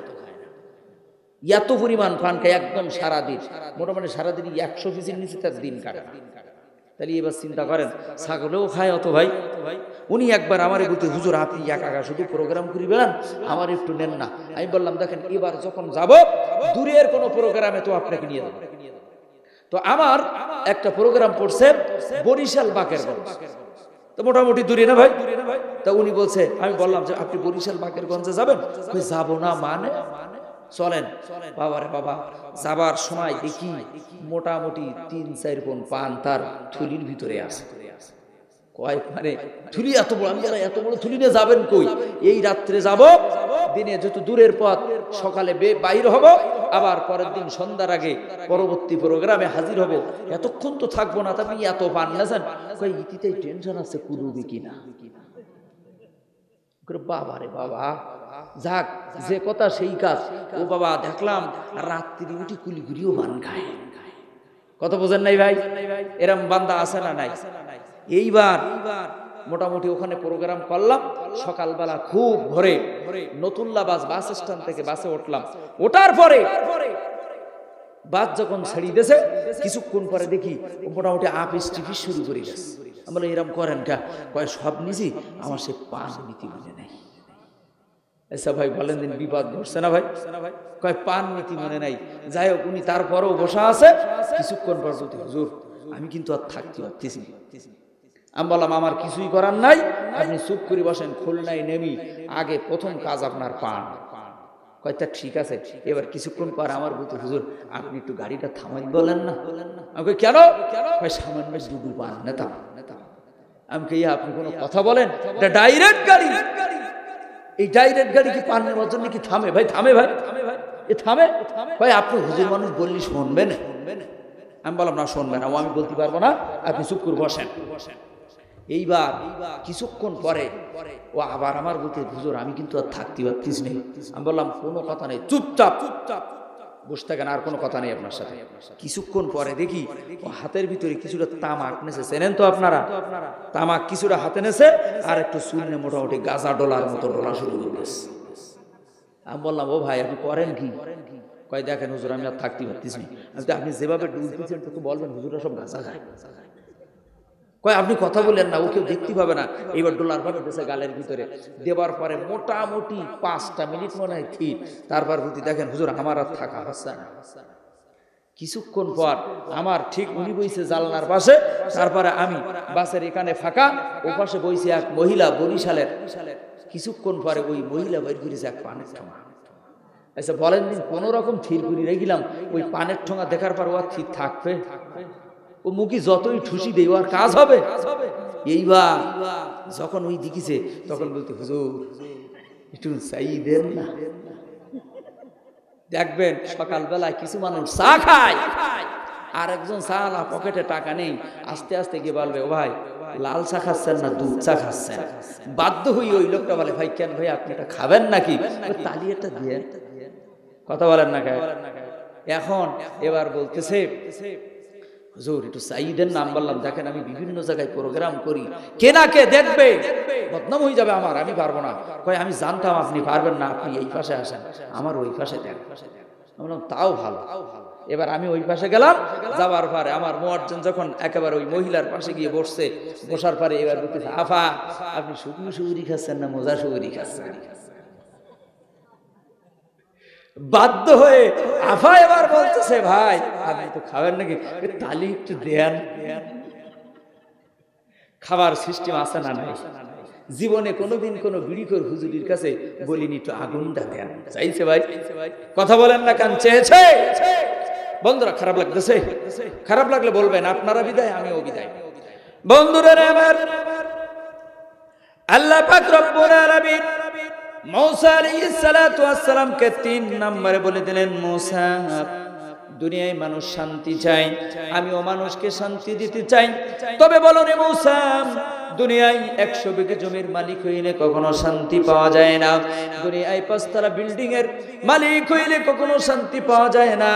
এত পরিমাণ পান খায় একদম সারাদিন। মোটামুটি সারাদিন 100 কেজির নিচে তার দিন কাটে। তাহলে এবার চিন্তা করেন, ছাগলেও খায় অত ভাই। উনি একবার আমার বলতে, হুজুর আপনি একা শুধু প্রোগ্রাম করি বেড়ান, আমার একটু নেন না। আমি বললাম, দেখেন এবার যখন যাব দূরের কোনো প্রোগ্রামে তো আপনাকে নিয়ে যাবো। তো আমার একটা প্রোগ্রাম পড়ছে বরিশাল বাকেরগঞ্জ, তো মোটামুটি দূরে না ভাই? তা উনি বলছে, আমি বললাম যে আপনি বরিশাল বাকেরগঞ্জে যাবেন? যাবো না মানে? চলেন। বাবারে বাবা, যাবার সময় দেখি মোটামুটি 3-4 পন পান তার থলির ভিতরে আছে। কয় মানে থুলি এত বড়, আমি এত বড় থুলি নিয়ে যাবেন কই? এই রাত্রে যাব, দিনে যেহেতু দূরের পথ, সকালে বাইর হব, আবার পরের দিন সন্ধ্যার আগে পরবর্তী প্রোগ্রামে হাজির হব, এতক্ষণ তো থাকবো না। আপনি এত পান না যান? কই ইতিতে টেনশন আছে কুলুবি কিনা। বাবা রে বাবা, যাক যে কথা সেই কাজ। ও বাবা, দেখলাম রাত্রি উঠি কুলিগুলিও পান খায়। কত বোঝেন নাই ভাই? এরম বান্দা আছে না নাই? এইবার মোটামুটি ওখানে প্রোগ্রাম করলাম, সকালবেলা খুব ভোরে নতুল্লাবাজ বাস স্ট্যান্ড থেকে বাসে উঠলাম। ওঠার পরে বাস যখন ছেড়ে দিয়েছে, কিছুক্ষণ পরে দেখি মোটামুটি আপিস টিপিস শুরু করে গেছে। আমরা এরম করেন কা? কয় সব নিছি, আমার সে পান নীতি বুঝে নেই। আচ্ছা ভাই বলেন দিন বিপদ ঘটছে না ভাই? কয় পান নীতি মনে নাই। যাই হোক উনি তারপরেও বসা আছে। কিছুক্ষণ পর বলতে হুজুর আমি কিন্তু আর থাকতে পারতেছি না। আমি বললাম আমার কিছুই করার নাই, আপনি চুপ করে বসেন, খুলনায় নেমি আগে প্রথম কাজ আপনার পান। কয়টা ঠিক আছে। এবার কিছুক্ষণ পর আমার বলতে হুজুর আপনি একটু গাড়িটা থামাই বলেন না। আমি কেন? সামান্য দুধু পান নেতা। আমি কে আপনি কোনো কথা বলেন? এটা ডাইরেক্ট গাড়ি, এই ডাইরেক্ট গাড়ি কি পান নেওয়ার জন্য কি থামে ভাই? থামে ভাই, এ থামে ভাই? আপনি হুজুর মানুষ বললি শুনবেন? আমি বললাম না শুনবেন, আমি বলতে পারবো না, আপনি চুপ করে বসেন। এইবার কিছুক্ষণ পরে ও আবার আমার বলতে হুজুর আমি কিন্তু আর থাকতে পারতিস নেই। আমি বললাম কোনো কথা নেই, চুপচাপ বসে থাকেন, আর কোনো কথা নেই আপনার সাথে। কিছুক্ষণ পরে দেখি ও হাতের ভিতরে কিছুটা তামাক নেছে, চেনেন তো আপনারা? তামাক কিছুটা হাতে নেছে আর একটু শূন্যে মোটামুটি গাঁজা ডলার মতো ডলা শুরু করে দিয়েছে। আমি বললাম ও ভাই আপনি করেন কি? কয় দেখেন হুজুর আমি আর থাকতে পারতিস নি। আপনি যেভাবে ডুব দিচ্ছেন তো বলবেন হুজুরা সব গাঁজা খায়। কয় আপনি কথা বলেন না, ও কেউ দেখতে পাবে না। এইবার ডলার ভাবে দিয়েছে গালের ভিতরে, দেওয়ার পরে মোটামুটি 5টা মিনিট মনে হয় ঠিক। তারপর বুঝি দেখেন হুজুর আমার আর থাকা হচ্ছে না। কিছুক্ষণ পর আমার ঠিক উনি বইছে জানলার পাশে, তারপরে আমি বাসের এখানে ফাঁকা, ও পাশে বইছে এক মহিলা বরিশালের। কিছুক্ষণ পরে ওই মহিলা বের করেছে এক পানের ঠোঙা। আচ্ছা বলেন দিন কোনো রকম থির করে রেখেছিলাম, ওই পানের ঠোঙা দেখার পর ও থির থাকবে? ও মুখি যতই ঠুসি দেয় আর কাজ হবে? এইবার যখন ওই দেখিছে তখন বলতে হুজুর একটু চাই দেন না। দেখবেন সকালবেলায় কিছু মানুষ চা খায়, আর একজন চা না পকেটে টাকা নেই, আস্তে আস্তে গিয়ে বলবে ও ভাই লাল চা খাচ্ছেন না দুধ চা খাচ্ছেন? বাধ্য হই ওই লোকটা বলে ভাই কেন ভাই আপনি এটা খাবেন নাকি? তালি এটা দিয়ে কথা বলেন না কেন? এখন এবার বলতেছে হুজুর একটু সাইদের নাম বললাম, দেখেন আমি বিভিন্ন জায়গায় প্রোগ্রাম করি, কে না কে দেখবে, বদনাম হয়ে যাবে আমার, আমি পারবো না। কয় আমি জানতাম আপনি পারবেন না, আপনি এই পাশে আসেন, আমার ওই পাশে দেন। বললাম তাও ভালো। এবার আমি ওই পাশে গেলাম, যাবার পরে আমার মুয়াজ্জিন যখন একেবারে ওই মহিলার পাশে গিয়ে বসছে, বসার পরে এবার বলতেছে আফা আপনি শুকনো সুগরি খাচ্ছেন না মোজা সুগরি খাচ্ছেন? বাধ্য হয়ে আফা এবার বলতেছে ভাই আপনি তো খাবেন নাকি? তালি একটু দেন। খাবার সিস্টেম আছে না নাই? জীবনে কোনোদিন কোনো বিড়িখোর হুজুরির কাছে বলিনি একটু আগুনটা দেন, চাইছে ভাই? কথা বলেন না কেন? চেয়েছে? বন্ধুরা খারাপ লাগতেছে? খারাপ লাগলে বলবেন, আপনারা বিদায় আমিও বিদায়। বন্ধুরা আমার আল্লাহ পাক রব্বুল আলামিন মূসা আলাইহিস সালাতু ওয়াস সালামকে 3 নম্বরে বলে দিলেন মূসা দুনিয়ায় মানুষ শান্তি চায়, আমিও মানুষকে শান্তি দিতে চাই। তবে বলো রে মূসা দুনিয়ায় 100 বিঘা জমির মালিক হইলে কখনো শান্তি পাওয়া যায় না, দুনিয়ায় 5 তলা বিল্ডিং এর মালিক হইলে কখনো শান্তি পাওয়া যায় না,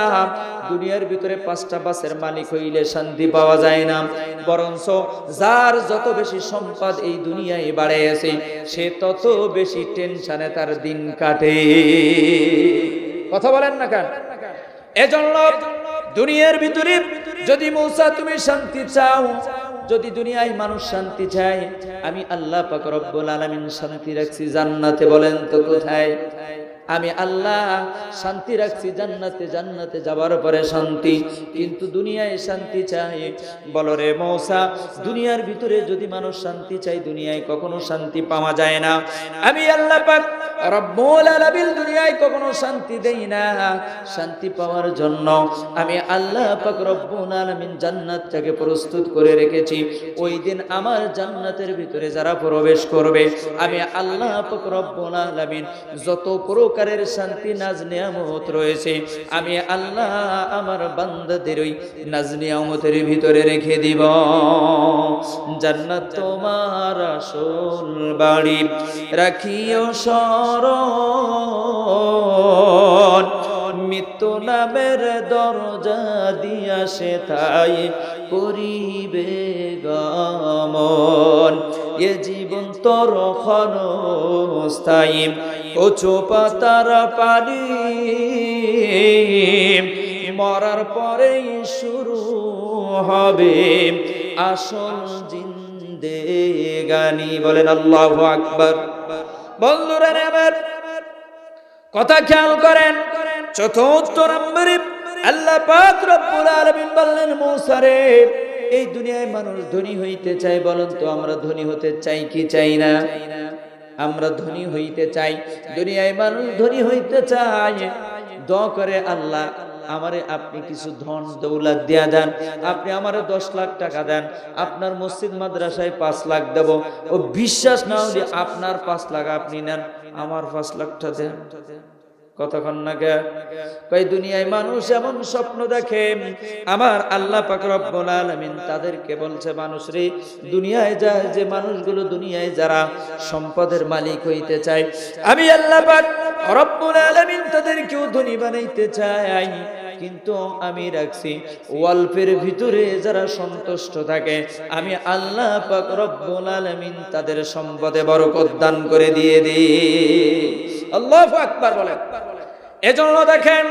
দুনিয়ার ভিতরে 5টা বাসের মালিক হইলে শান্তি পাওয়া যায় না, বরঞ্চ যার যত বেশি সম্পদ এই দুনিয়ায় বাড়াইছে সে তত বেশি টেনশনে তার দিন কাটে। কথা বলেন না কেন? এজন্য দুনিয়ার ভিতরে যদি মূসা তুমি শান্তি চাও, যদি দুনিয়ায় মানুষ শান্তি চায়, আমি আল্লাহ পাক রব্বুল আলামিন শান্তি রাখছি জান্নাতে। বলেন তো কোথায়? আমি আল্লাহ শান্তি রাখছি জান্নাতে, জান্নাতে যাবার পরে শান্তি। কিন্তু দুনিয়ায় শান্তি চাই। বলো রে মূসা দুনিয়ার ভিতরে যদি মানুষ শান্তি চায় দুনিয়ায় কখনো শান্তি পাওয়া যায় না। আমি আল্লাহ পাক রব্বুল আলামিন দুনিয়ায় কখনো শান্তি দেই না। শান্তি পাওয়ার জন্য আমি আল্লাহ পাক রব্বুল আলামিন জান্নাতটাকে প্রস্তুত করে রেখেছি। ওই দিন আমার জান্নাতের ভিতরে যারা প্রবেশ করবে আমি আল্লাহ পাক রব্বুল আলামিন যত প্রকারের শান্তি নাজ নিয়ামত রয়েছে আমি আল্লাহ আমার বান্দাদের ওই নাজ নিয়ামতের ভিতরে রেখে দিব। জান্নাত তোমার আসল বাড়ি রাখিও স্মরণ, মৃত্যু নামের দরজা দিয়া সে তাই করিবে গমন। এ জীবন তোর ক্ষণস্থায়ী কচু পাতার পানি, মরার পরেই শুরু হবে আসল জিন্দেগানি। বলেন আল্লাহু আকবার। বন্ধুরা আমার কথা খেয়াল করেন। চতুর্থ নম্বরে আল্লাহ পাক রব্বুল আলামিন বললেন, মূসা রে, এই দুনিয়ায় মানুষ ধনী হইতে চায়, বলেন তো আমরা ধনী হতে চাই কি চাই না? আমরা ধনী হইতে চাই, দুনিয়ায় মানুষ ধনী হইতে চায়। দোয়া করে, আল্লাহ আমারে আপনি কিছু ধন দৌলত দিয়া দেন, আপনি আমারে 10 লাখ টাকা দেন, আপনার মসজিদ মাদ্রাসায় 5 লাখ দেব। ও বিশ্বাস না হলে আপনার 5 লাখ আপনি নেন, আমার 5 লাখটা দেন। কতক্ষণ না গে কই দুনিয়ায় মানুষ এমন স্বপ্ন দেখে। আমার আল্লাহ পাক রব্বুল আলামিন তাদেরকে বলছে, মানুষ রে, দুনিয়ায় যায় যে মানুষগুলো দুনিয়ায় যারা সম্পদের মালিক হইতে চায়, আমি আল্লাহ পাক রব্বুল আলামিন তাদেরকেও ধনী বানাইতে চাই। কিন্তু আমি রাখছি অল্পের ভিতরে যারা সন্তুষ্ট থাকে, আমি আল্লাহ পাক রব্বুল আলামিন তাদের সম্পদে বরকত দান করে দিয়ে দিই। আল্লাহু আকবার বলেন। এজন্য দেখেন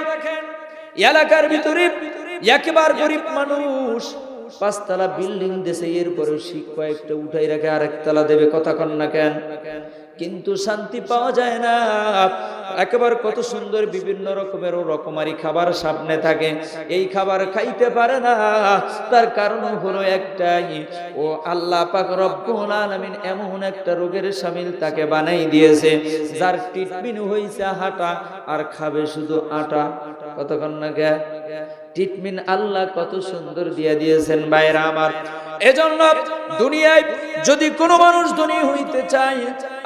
এলাকার ভিতরে একবার গরিব মানুষ 5 তলা বিল্ডিং দেশে, এরপরে কয়েকটা উঠাই রাখে, আরেকতলা দেবে। কথা কন না কেন? কিন্তু শান্তি পাওয়া যায় না। একেবারে কত সুন্দর বিভিন্ন রকমের রকমারি খাবার সামনে থাকে, এই খাবার খাইতে পারে না। তার কারণ হলো একটাই, ও আল্লাহ পাক রব্বুল আলামিন এমন একটা রোগের শামিল তাকে বানাই দিয়েছে, যার ট্রিটমেন্ট হইছে হাঁটা আর খাবে শুধু আটা। কতক্ষণ না গে ট্রিটমেন্ট আল্লাহ কত সুন্দর দিয়ে দিয়েছেন ভাইরা আমার। এজন্য দুনিয়ায় যদি কোনো মানুষ ধনী হইতে চায়,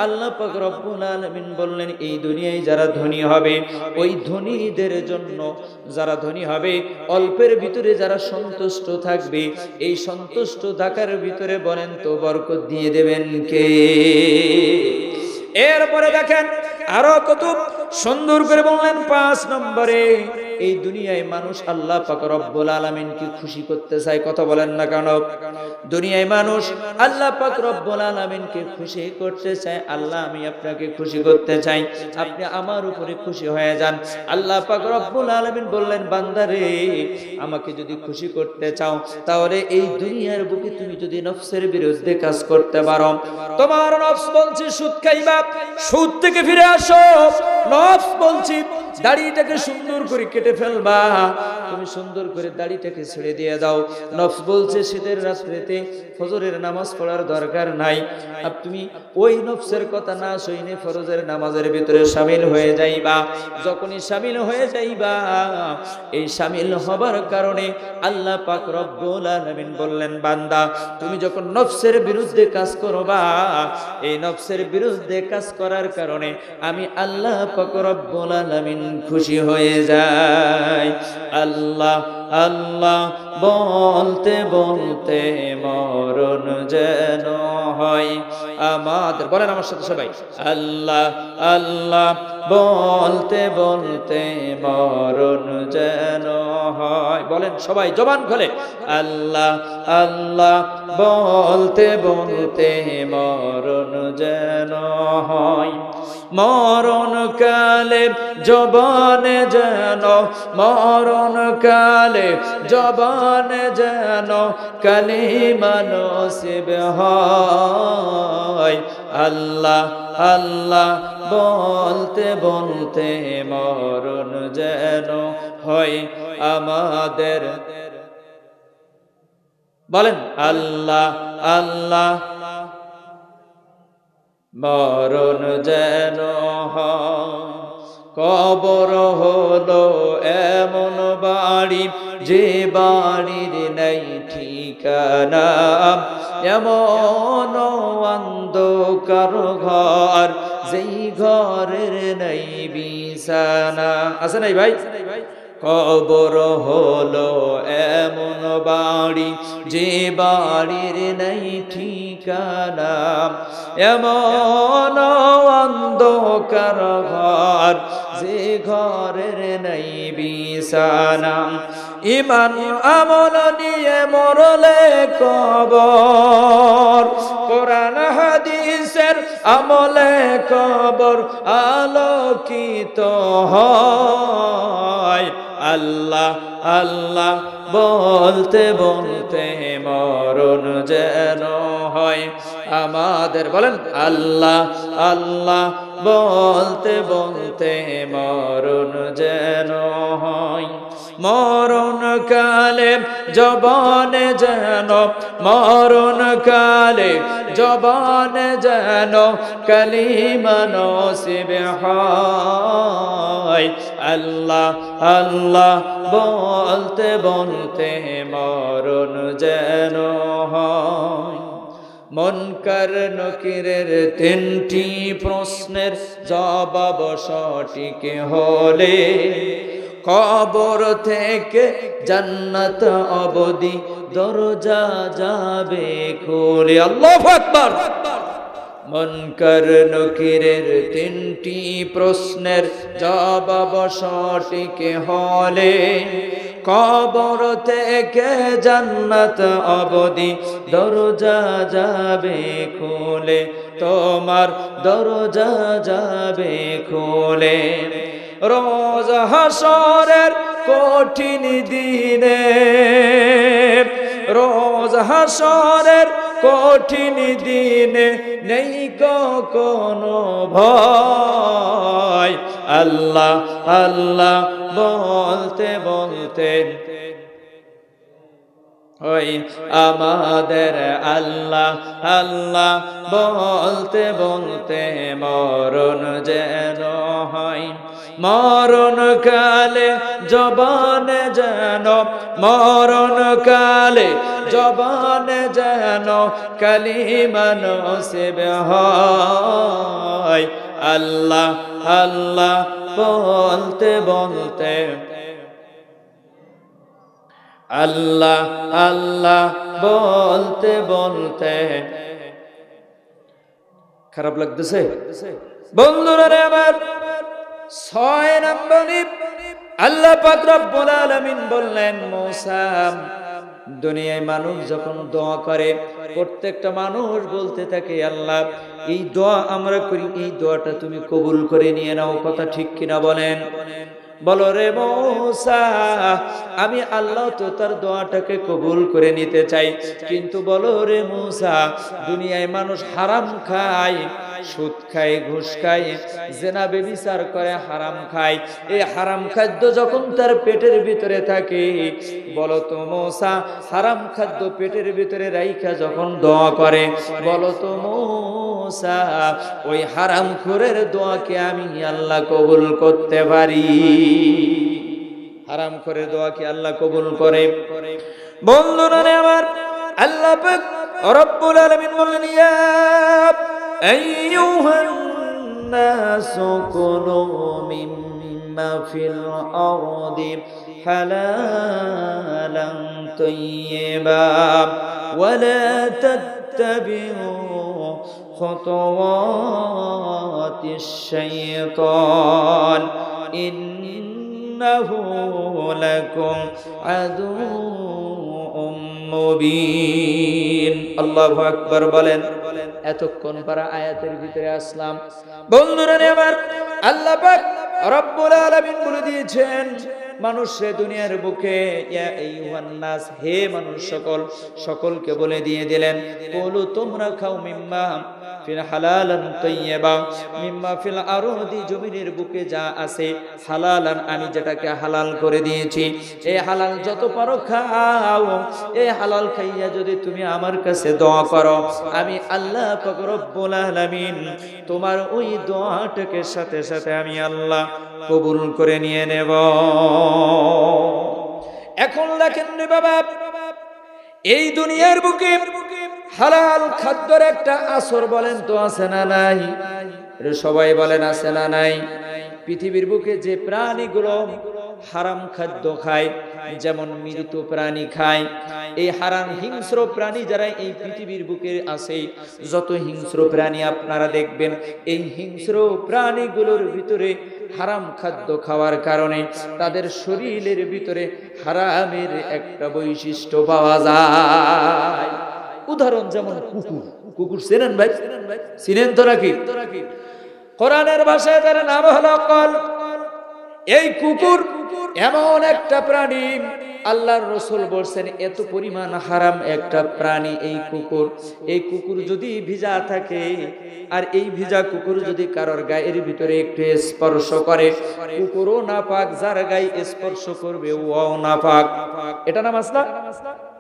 আল্লাহ পাক রব্বুল আলামিন বললেন, এই দুনিয়ায় যারা ধনী হবে, ওই ধনীদের জন্য যারা ধনী হবে, অল্পের ভিতরে যারা সন্তুষ্ট থাকবে, এই সন্তুষ্ট থাকার ভিতরে বলেন তো বরকত দিয়ে দেবেন কে? এরপরে দেখেন আরো কত সুন্দর করে বললেন 5 নম্বরে, এই দুনিয়ায় মানুষ আল্লাহ পাক রব্বুল আলামিনকে খুশি করতে চায়। কথা বলেন না কেন? দুনিয়ায় মানুষ আল্লাহ পাক রব্বুল আলামিনকে খুশি করতে চায়। আল্লাহ আমি আপনাকে খুশি করতে চাই, আপনি আমার উপরে খুশি হয়ে যান। আল্লাহ পাক রব্বুল আলামিন বললেন, বান্দারে, আমাকে যদি খুশি করতে চাও, তাহলে এই দুনিয়ার বুকে তুমি যদি নফসের বিরুদ্ধে কাজ করতে পারো, তোমার নফস বলছে সুদ খাইবা, সুদ থেকে ফিরে আসো। নফস বলছি দাড়িটাকে সুন্দর করে কেটে ফেলবা, তুমি সুন্দর করে দাড়িটাকে ছেড়ে দিয়ে দাও। নফস বলছে শীতের রাত্রিতে ফজরের নামাজ পড়ার দরকার নাই, আর তুমি ওই নফসের কথা না শুনে ফরজের নামাজের ভিতরে শামিল হয়ে যাইবা। যখনই শামিল হয়ে যাইবা, এই শামিল হবার কারণে আল্লাহ পাক রব্বুল আলামিন বললেন, বান্দা তুমি যখন নফসের বিরুদ্ধে কাজ করবা, এই নফসের বিরুদ্ধে কাজ করার কারণে আমি আল্লাহ পাক রব্বুল আলামিন খুশি হয়ে যায়। আল্লাহ আল্লাহ বলতে বলতে মরণ যেন হয় আমাদের। বলেন আমার সাথে সবাই, আল্লাহ আল্লাহ বলতে বলতে মরণ যেন হয়। বলেন সবাই জবান খুলে, আল্লাহ আল্লাহ বলতে বলতে মরণ যেন হয়। মরণ কালে জবানে যেন, মরণ কালে জবানে যেন কালিমা নসিব হয়। আল্লাহ আল্লাহ বলতে বলতে মরণ যেন হয় আমাদের। বলেন আল্লাহ আল্লাহ মরণ যেন হয়। কবর হলো এমন বাড়ি, যে বাড়ির নাই ঠিকানা, এমন অন্ধকার ঘর, যেই ঘরের নাই বিছানা। আছে নাই ভাই? কবর হলো এমন বাড়ি, যে বাড়ির নাই ঠিকানা, এমন অন্ধকার ঘর, যে ঘরের নাই বিছানা। ইমান আমল নিয়ে মরলে কবর, কোরআন হাদিসের আমলে কবর আলোকিত হয়। আল্লাহ আল্লাহ বলতে বলতে মরণ যেন হয় আমাদের। বলেন আল্লাহ আল্লাহ বলতে বলতে মরণ যেন হয়, মরণ কালে জবানে যেন, মরণ কালে জবানে যেন কালিমা নসিব হয়। আল্লাহ আল্লাহ বলতে বলতে মরণ যেন হয়। মুনকার নকিরের তিনটি প্রশ্নের জবাব সঠিক হলে কবর থেকে জান্নাত অবধি দরজা যাবে খুলে। আল্লাহু আকবার। মুনকার নকিরের তিনটি প্রশ্নের জবাব সঠিক হলে কবর থেকে জান্নাত অবধি দরজা যাবে খুলে, তোমার দরজা যাবে খুলে। রোজ হাসরের কঠিন দিনে, রোজ হাসরের কঠিন দিনে নেই কোনো ভয়। আল্লাহ আল্লাহ বলতে বলতে ওই আমাদের আল্লাহ আল্লাহ বলতে বলতে মরণ যেন হয়, মরণ কালে জবানে যেন, মরণ কালে জবানে যেন কালিমা নসিব হয়। আল্লাহ আল্লাহ বলতে বলতে, আল্লাহ আল্লাহ বলতে বলতে। খারাপ লাগতেছে বন্ধুরা রে আমার? 6 নম্বরে আল্লাহ পাক রব্বুল আলামিন বললেন, মূসা দুনিয়ায় মানুষ যখন দোয়া করে প্রত্যেকটা মানুষ বলতে থাকে আল্লাহ এই দোয়া আমরা করি, এই দোয়াটা তুমি কবুল করে নিয়ে নাও। কথা ঠিক কিনা বলেন? বলো রে মূসা, আমি আল্লাহ তো তার দোয়াটাকে কবুল করে নিতে চাই, কিন্তু বলো রে মূসা দুনিয়ায় মানুষ হারাম খায়, সুদ খায়, ঘুষ খায়, জেনা ব্যভিচার করে, হারাম খায়। এই হারাম খাদ্য যখন তার পেটের ভিতরে থাকে, বলো তো মূসা হারাম খাদ্য পেটের ভিতরে রাইখা যখন দোয়া করে, বলো তো মূসা ওই হারাম খোরের দোয়াকে আমি আল্লাহ কবুল করতে পারি? হারাম খোরের দোয়া কি আল্লাহ কবুল করে? বন্ধুরা রে আমার, আল্লাহ পাক রব্বুল আলামিন বলেন, ইয়া আইয়ুহান নাসু কুলু মিম্মা ফিল আরদি হালালান তাইয়্যিবা ওয়া লা তাত্তাবিউ খুতুওয়াতিশ শাইতান ইন্নাহু লাকুম আদুউম মুবিন। আল্লাহু আকবার বলেন। এতক্ষণ পারা আয়াতের ভিতরে আসলাম। বন্ধুরা আমার, আল্লাহ পাক রব্বুল আলামিন বলে দিয়েছেন মানুষে দুনিয়ার বুকে, ইয়া আইয়ুহান নাস, হে মানুষ সকল, সকলকে বলে দিয়ে দিলেন বলো তোমরা খাও মিম্মা ফিল হালালান তাইয়্যিবা, মিম্মা ফিল আরদি, জমিনের বুকে যা আছে হালালান, আমি যেটাকে হালাল করে দিয়েছি, এই হালাল যত পারো খাও। এই হালাল খাইয়া যদি তুমি আমার কাছে দোয়া করো, আমি আল্লাহ পাক রব্বুল আলামিন তোমার ওই দোয়াটাকে সাথে সাথে আমি আল্লাহ কবুল করে নিয়ে নেব। এখন দেখেন রে বাবা, এই দুনিয়ার বুকে হালাল খাদ্যের একটা আসর বলেন তো আছে না নাই? সবাই বলেন আছে না নাই? পৃথিবীর বুকে যে প্রাণীগুলো হারাম খাদ্য খায়, যেমন মৃত প্রাণী খায়, এই হারাম হিংস্র প্রাণী যারা এই পৃথিবীর বুকে আছে, যত হিংস্র প্রাণী আপনারা দেখবেন, এই হিংস্র প্রাণীগুলোর ভিতরে হারাম খাদ্য খাওয়ার কারণে তাদের শরীরের ভিতরে হারামের একটা বৈশিষ্ট্য পাওয়া যায়। উদাহরণ যেমন কুকুর। কুকুর চেনেন ভাই? চিনেন তো নাকি? কোরআনের ভাষায় তার নাম হলো কল। এই কুকুর এমন একটা প্রাণী, আল্লাহর রাসূল বলেন এত পরিমাণ হারাম একটা প্রাণী এই কুকুর। এই কুকুর যদি ভিজা থাকে, আর এই ভিজা কুকুর যদি কারোর গায়ের ভিতরে একটু স্পর্শ করে, কুকুরও নাপাক, যার গায়ে স্পর্শ করবে ওও নাপাক। এটা না মাসলা?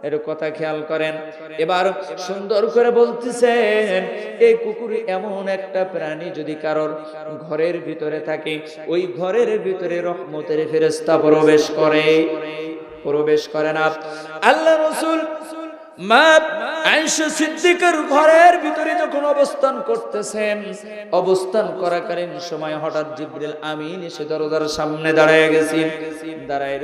এর কথা খেয়াল করেন। এবার সুন্দর করে বলতেছেন, এই কুকুর এমন একটা প্রাণী যদি কারোর ঘরের ভিতরে থাকে, ওই ঘরের ভিতরে রহমতের ফেরেশতা প্রবেশ করে না। আল্লাহ রাসূল মা আয়েশা সিদ্দিকার ঘরের ভিতরে যখন অবস্থান করতেছেন, অবস্থান করাকালীন সময় হঠাৎ জিবরিল আমিন এসে দরজার সামনে দাঁড়ায়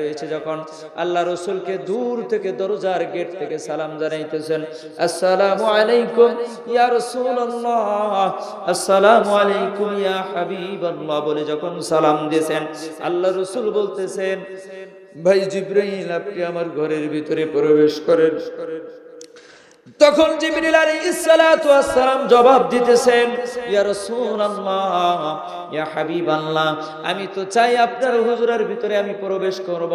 রয়েছে। যখন আল্লাহ রাসূলকে দূর থেকে দরজার গেট থেকে সালাম জানাইতেছেন, আসসালামু আলাইকুম ইয়া রাসূলুল্লাহ, আসসালামু আলাইকুম ইয়া হাবিবাল্লাহ বলে যখন সালাম দিয়েছেন, আল্লাহ রাসূল বলতেছেন, ভাই জিবরাইল আপনি আমার ঘরের ভিতরে প্রবেশ করেন। তখন জিবরিল আলাইহিস সালাতু ওয়াস সালাম জবাব দিতেছেন, ইয়া রাসূলুল্লাহ, ইয়া হাবিবাল্লাহ, আমি তো চাই আপনার হুজুরের ভিতরে আমি প্রবেশ করব,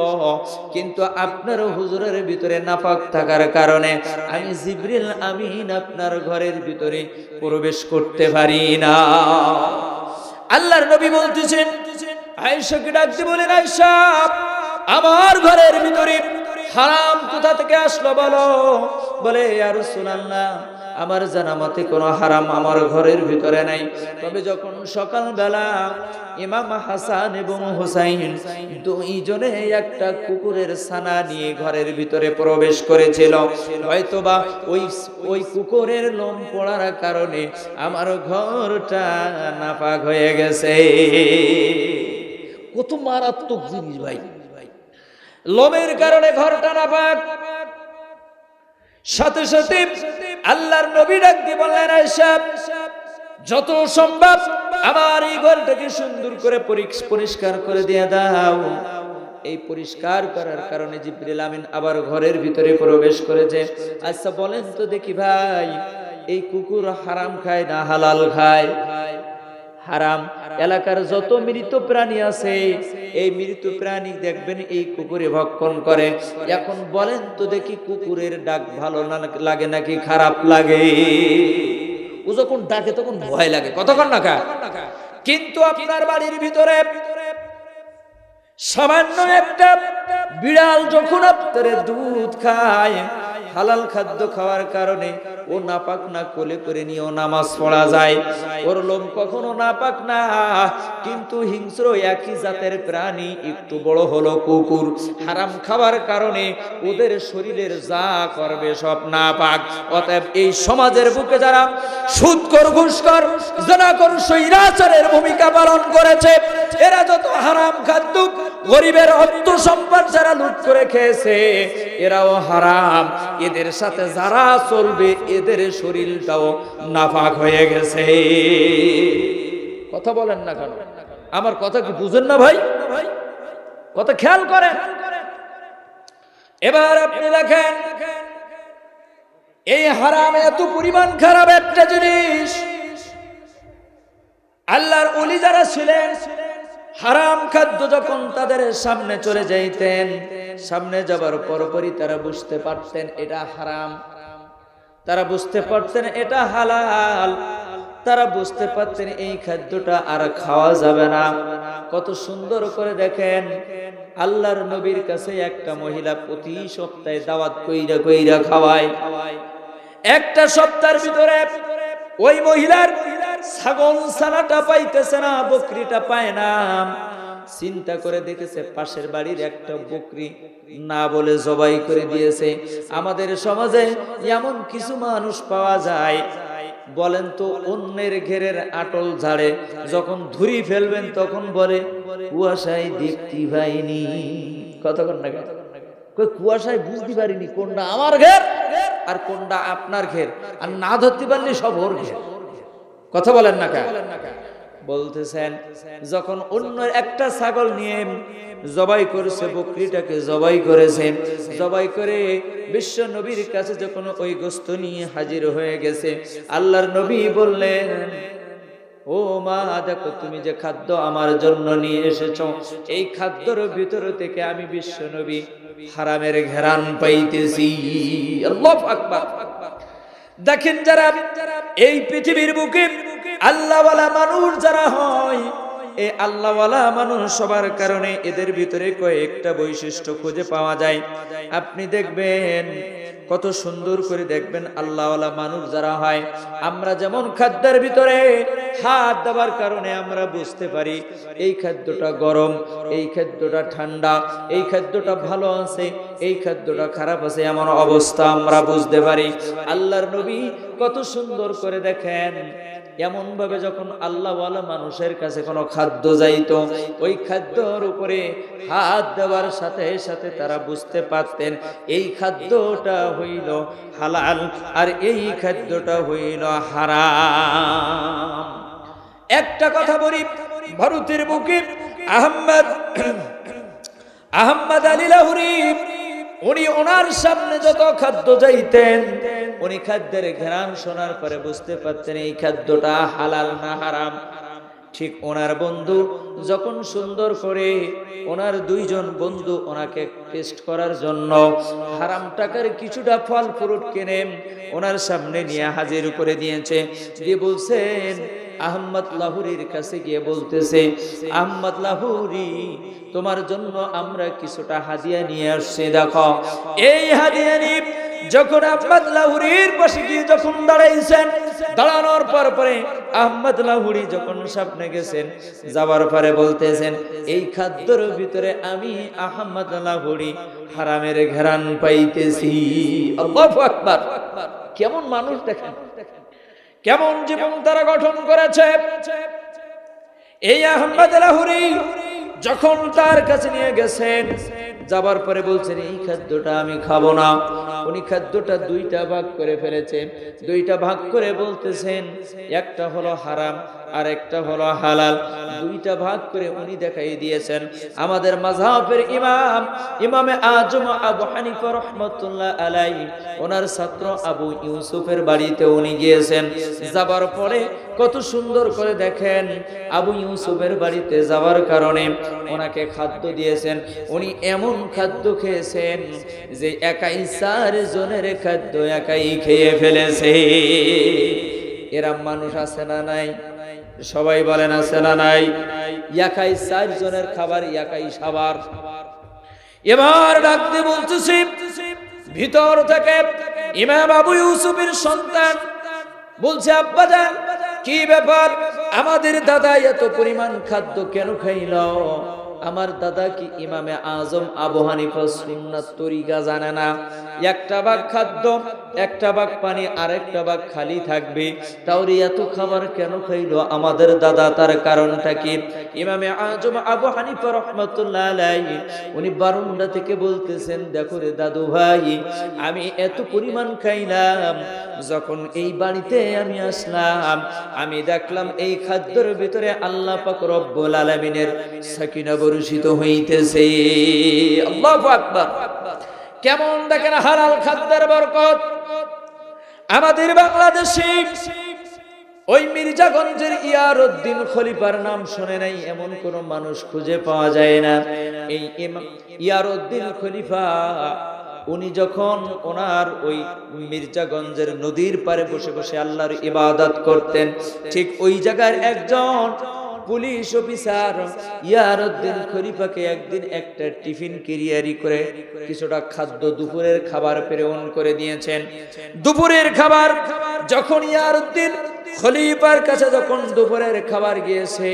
কিন্তু আপনার হুজুরের ভিতরে নাপাক থাকার কারণে আমি জিবরিল আমিন আপনার ঘরের ভিতরে প্রবেশ করতে পারি না। আল্লাহর নবী বলতেছেন, আয়েশাকে ডাকতে বলেন, আয়েশা আমার ঘরের ভিতরে হারাম কোথা থেকে আসলো বলো। বলে ইয়া রাসূলুল্লাহ, আমার জানা মতে কোনো হারাম আমার ঘরের ভিতরে নাই। তবে যখন সকালবেলা ইমাম হাসান এবং হুসাইন দুইজনে একটা কুকুরের ছানা নিয়ে ঘরের ভিতরে প্রবেশ করেছিল, হয়তোবা ওই কুকুরের লোম পড়ার কারণে আমার ঘরটা নাপাক হয়ে গেছে। কত মারাত্মক জিনিস ভাই, লোমের কারণে ঘরটা নাপাক। সাথে সাথে আল্লাহর নবী ডাক দিয়ে বললেন, আয়েশা যত সম্ভব আমার এই ঘরটাকে সুন্দর করে পরিষ্কার করে দিয়ে দাও। এই পরিষ্কার করার কারণে জিবরিল আমিন আবার ঘরের ভিতরে প্রবেশ করেছে। আচ্ছা বলেন তো দেখি ভাই, এই কুকুর হারাম খায় না হালাল খায়? হারাম। এলাকার যত মৃত প্রাণী আছে, এই মৃত প্রাণী দেখবেন এই কুকুরে ভক্ষণ করে। এখন বলেন তো দেখি, কুকুরের ডাক ভালো লাগে নাকি খারাপ লাগে? ও যখন ডাকে তখন ভয় লাগে, কতক্ষণ না খা। কিন্তু আপনার বাড়ির ভিতরে সামান্য একটা বিড়াল যখন আপনার দুধ খায়, হালাল খাদ্য খাওয়ার কারণে ও নাপাক না কোলে করে নিয়েও নামাজ পড়া যায়, ওর লোম কখনো নাপাক না। কিন্তু হিংস্র একই জাতের প্রাণী, একটু বড় হলো কুকুর, হারাম খাওয়ার কারণে ওদের শরীরের যা করবে সব নাপাক। অতএব এই সমাজের বুকে যারা সুদখোর, ঘুষখোর, জেনাখোর, স্বৈরাচারের ভূমিকা পালন করেছে, এরা যত হারাম খাদ্য, গরিবের অর্থ সম্পদ যারা লুট করে খেয়েছে, এরাও হারাম। এদের সাথে যারা চলবে এদের শরীরটাও নাপাক হয়ে গেছে। কথা বলেন না কেন? আমার কথা কি বুঝেন না ভাই? কথা খেয়াল করেন। এবার আপনি দেখেন, এই হারাম এত পরিমাণ খারাপ একটা জিনিস। আল্লাহর ওলি যারা ছিলেন, হারাম খাদ্য যখন তাদের সামনে চলে যাইতেন, সামনে যাবার পরপরই তারা বুঝতে পারতেন এটা হারাম, তারা বুঝতে পারতেন এটা হালাল, তারা বুঝতে পারতেন এই খাদ্যটা আর খাওয়া যাবে না। কত সুন্দর করে দেখেন, আল্লাহর নবীর কাছে একটা মহিলা প্রতি সপ্তাহে দাওয়াত কইরা খাওয়ায়। একটা সপ্তাহের ভিতরে ওই মহিলার ছাগল ছানাটা পাইতেছে না, বকরিটা পায় না। চিন্তা করে দেখেছে পাশের বাড়ির একটা বকরি না বলে জবাই করে দিয়েছে। আমাদের সমাজে এমন কিছু মানুষ পাওয়া যায়, বলেন তো, অন্যের ঘেরের আটল ঝাড়ে যখন ধুরি ফেলবেন তখন বলে কুয়াশায় দেখতে পাইনি। কতক্ষণ না কুয়াশায় বুঝতে পারিনি কোনটা আমার ঘের আর কোনটা আপনার ঘের, আর না ধরতে পারলে সব ওর ঘের। কথা বলেন না কা? বলতেছেন যখন অন্য একটা ছাগল নিয়ে জবাই করেছে, বকরিটাকে জবাই করেছে, জবাই করে বিশ্ব নবীর কাছে যখন ওই গোশত নিয়ে হাজির হয়ে গেছে, আল্লাহর নবী বললেন, ও মা দেখো তুমি যে খাদ্য আমার জন্য নিয়ে এসেছো, এই খাদ্যের ভিতর থেকে আমি বিশ্বনবী হারামের ঘ্রাণ পাইতেছি। আল্লাহু আকবার। দেখেন যারা এই পৃথিবীর বুকে আল্লাহওয়ালা মানুষ যারা হয়, এই আল্লাহওয়ালা মানুষ সবার কারণে এদের ভিতরে কয়েকটা বৈশিষ্ট্য খুঁজে পাওয়া যায়। আপনি দেখবেন কত সুন্দর করে দেখবেন আল্লাহওয়ালা মানুষ যারা হয়, আমরা যেমন খাদ্যের ভিতরে হাত দেওয়ার কারণে আমরা বুঝতে পারি এই খাদ্যটা গরম, এই খাদ্যটা ঠান্ডা, এই খাদ্যটা ভালো আছে, এই খাদ্যটা খারাপ আছে, এমন অবস্থা আমরা বুঝতে পারি। আল্লাহর নবী কত সুন্দর করে দেখেন এমন ভাবে যখন আল্লাহওয়ালা মানুষের কাছে কোনো খাদ্য যাইতো, ওই খাদ্যর উপরে হাত দেওয়ার সাথে সাথে তারা বুঝতে পারতেন এই খাদ্যটা হইল হালাল আর এই খাদ্যটা হইল হারাম। একটা কথা বলি, ভারতের বুকে আহমদ আলী লাহোরী, উনি ওনার সামনে যত খাদ্য যাইতেন, উনি খাদ্যের ঘ্রাণ শোনার পরে বুঝতে পারতেন এই খাদ্যটা হালাল না হারাম। ঠিক ওনার বন্ধু যখন সুন্দর করে ওনার দুইজন বন্ধু ওনাকে টেস্ট করার জন্য হারাম টাকার কিছুটা ফল ফ্রুট কিনে ওনার সামনে নিয়ে হাজির করে দিয়েছে, দিয়ে বলছেন আহমদ লাহোরীর কাছে গিয়ে বলতেছে, আহমদ লাহোরী তোমার জন্য আমরা কিছুটা হাদিয়া নিয়ে আসছি, দেখো এই হাদিয়া নিয়ে। যখন আহমদ লাহোরীর পাশে গিয়ে যখন দাঁড়াইছেন, দাঁড়ানোর পরে আহমদ লাহোরী যখন সামনে গেছেন, যাবার পরে বলতেছেন এই খাদ্যের ভিতরে আমি আহমদ লাহোরী হারামের ঘ্রাণ পাইতেছি। আল্লাহু আকবার। কেমন মানুষ দেখেন, কেমন জীবন তারা গঠন করেছে। এই আহমদ লাহোরী যখন তার কাছে নিয়ে গেছেন, যাবার পরে বলছেন এই খাদ্যটা আমি খাবো না। উনি খাদ্যটা দুইটা ভাগ করে ফেলেছে, দুইটা ভাগ করে বলতেছেন একটা হলো হারাম আর একটা হলো হালাল। দুইটা ভাগ করে উনি দেখাই দিয়েছেন। আমাদের মাযহাবের ইমামে আজম আবু হানিফা রাহমাতুল্লাহ আলাইহি, ওনার ছাত্র আবু ইউসুফের বাড়িতে উনি গিয়েছেন। যাবার পরে কত সুন্দর করে দেখেন আবু ইউসুফের বাড়িতে যাওয়ার কারণে ওনাকে খাদ্য দিয়েছেন। উনি এমন খাদ্য খেয়েছেন যে একাই 4 জনের খাদ্য একাই খেয়ে ফেলেছে। এরম মানুষ আছে না নাই? সবাই বলেন আছে না নাই? একাই 4 জনের খাবার একাই সাবার। এবার ডাক দিয়ে বলতেছি ভিতর থেকে ইমাম আবু ইউসুফের সন্তান বলছে, আব্বা জান কি ব্যাপার, আমাদের দাদা এত পরিমাণ খাদ্য কেন খাইল? আমার দাদা কি ইমামে আজম আবু হানিফা সুন্নাত তরিকা জানে না? একটা ভাগ খাদ্য, একটা ভাগ পানি, আরেকটা ভাগ খালি থাকবে, তাওরে এত খাবার কেন খাইলো আমাদের দাদা? তার কারণটা কি? ইমামে আজম আবু হানিফা রাহমাতুল্লাহ আলাইহি উনি বারান্দা থেকে বলতেছেন, দেখো রে দাদু ভাই, আমি এত পরিমাণ খাইলাম, যখন এই বাড়িতে আমি আসলাম আমি দেখলাম এই খাদ্যের ভিতরে আল্লাহ পাক রব্বুল আলামিনের সাকিনা বর্ষিত হইতেছে। আল্লাহু আকবার। কেমন দেখেন হালাল খাদ্যের বরকত। আমাদের বাংলাদেশে ওই মির্জাগঞ্জের ইয়ারউদ্দিন খলিফার নাম শুনে নাই এমন কোন মানুষ খুঁজে পাওয়া যায় না। এই ইয়ারউদ্দিন খলিফা উনি যখন ওনার ওই মির্জাগঞ্জের নদীর পারে বসে বসে আল্লাহর ইবাদত করতেন, ঠিক ওই জায়গার একজন পুলিশ অফিসার ইয়ারউদ্দিন খলিফাকে একদিন একটা টিফিন ক্যারিয়ারি করে কিছুটা খাদ্য দুপুরের খাবার প্রেরণ করে দিয়েছেন। দুপুরের খাবার যখন ইয়ারউদ্দিন খলিফার কাছে যখন দুপুরের খাবার গিয়েছে,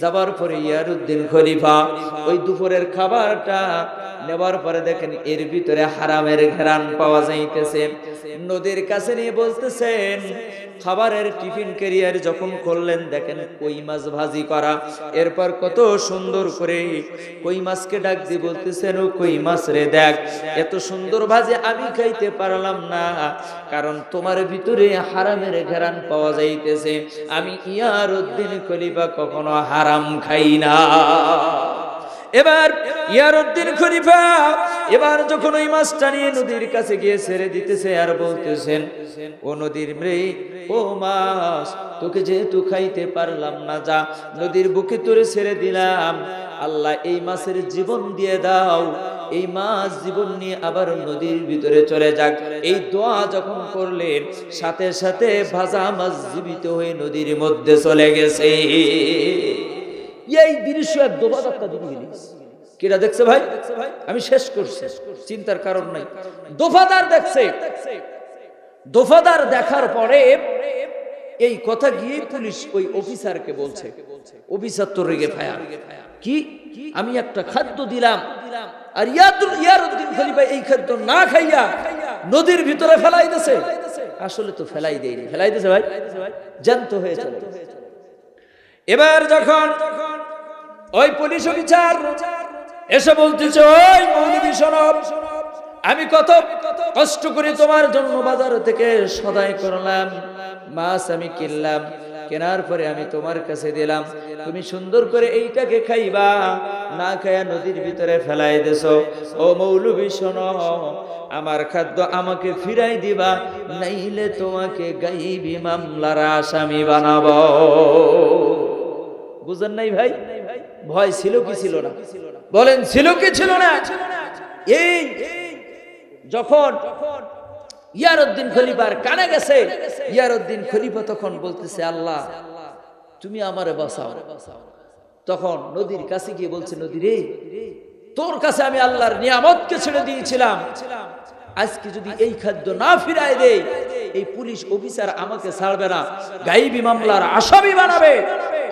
যাবার পরে ইয়ারউদ্দিন খলিফা ওই দুপুরের খাবারটা নেবার পরে দেখেন এর ভিতরে হারামের ঘ্রাণ পাওয়া যাইতেছে। নদীর কাছে নিয়ে বলতেছেন, খাবারের টিফিন ক্যারিয়ার যখন করলেন দেখেন কই মাছ ভাজি করা, এরপর কত সুন্দর করে কই মাছকে ডাক দিয়ে বলতেছেন, ও কই মাছ রে, দেখ এত সুন্দর ভাজি আমি খাইতে পারলাম না, কারণ তোমার ভিতরে হারামের ঘ্রাণ পাওয়া যাইতেছে। আমি ইয়ারউদ্দিন খলিফা কখনো হারাম খাই না। এবার ইয়ারউদ্দিন খলিফা এবার যখন ওই মাছটা নিয়ে নদীর কাছে গিয়ে ছেড়ে দিতেছে আর বলতেছেন, ও নদীর মৃ, ও মাছ, তোকে যেহেতু খাইতে পারলাম না, যা নদীর বুকে তোরে ছেড়ে দিলাম, আল্লাহ এই মাছের জীবন দিয়ে দাও, এই মাছ জীবন নিয়ে আবার নদীর ভিতরে চলে যাক। এই দোয়া যখন করলেন সাথে সাথে ভাজা মাছ জীবিত হয়ে নদীর মধ্যে চলে গেছে। এই দৃশ্য এক দোফাদারটা দেখে গেলিস, কিরা দেখছে ভাই? আমি শেষ করছি, চিন্তার কারণ নাই। দোফাদার দেখছে, দোফাদার দেখার পরে এই কথা গিয়ে পুলিশ ওই অফিসারকে বলছে, অফিসার তো রেগে ফায়ার, কি আমি একটা খাদ্য দিলাম আর ইয়ারউদ্দিন খলিফা এই খাদ্য না খাইয়া নদীর ভিতরে ফেলাই দিয়েছে। আসলে তো ফেলাই দেয়নি, ফেলাই দিয়েছে ভাই, জ্যান্ত হয়ে চলে। এবার যখন ওই পুলিশ অফিসার এসে বলতেছে, ওই মৌলভী শোনো, আমি কত কষ্ট করে তোমার জন্য বাজার থেকে সদাই করলাম, মাছ আমি কিনলাম, কেনার পরে আমি তোমার কাছে দিলাম, তুমি সুন্দর করে এইটাকে খাইবা, না খাইয়া নদীর ভিতরে ফেলাই দেছো। ও মৌলভী শোনো, আমার খাদ্য আমাকে ফিরাই দিবা, নাইলে তোমাকে গাইবি মামলার আসামি বানাবো। বুঝেন নাই ভাই? ভয় ছিল কি ছিল না? বলেন ছিল কি ছিল না? এই যখন ইয়ারউদ্দিন খলিফার কানে গেছে, ইয়ারউদ্দিন খলিফা তখন বলতেছে, আল্লাহ তুমি আমারে বাঁচাও। তখন নদীর কাছে গিয়ে বলছে, নদী রে, তোর কাছে আমি আল্লাহর নিয়ামতকে ছেড়ে দিয়েছিলাম, আজকে যদি এই খাদ্য না ফিরাই দেই, এই পুলিশ অফিসার আমাকে ছাড়বে না, গাইবি মামলার আসামি বানাবে।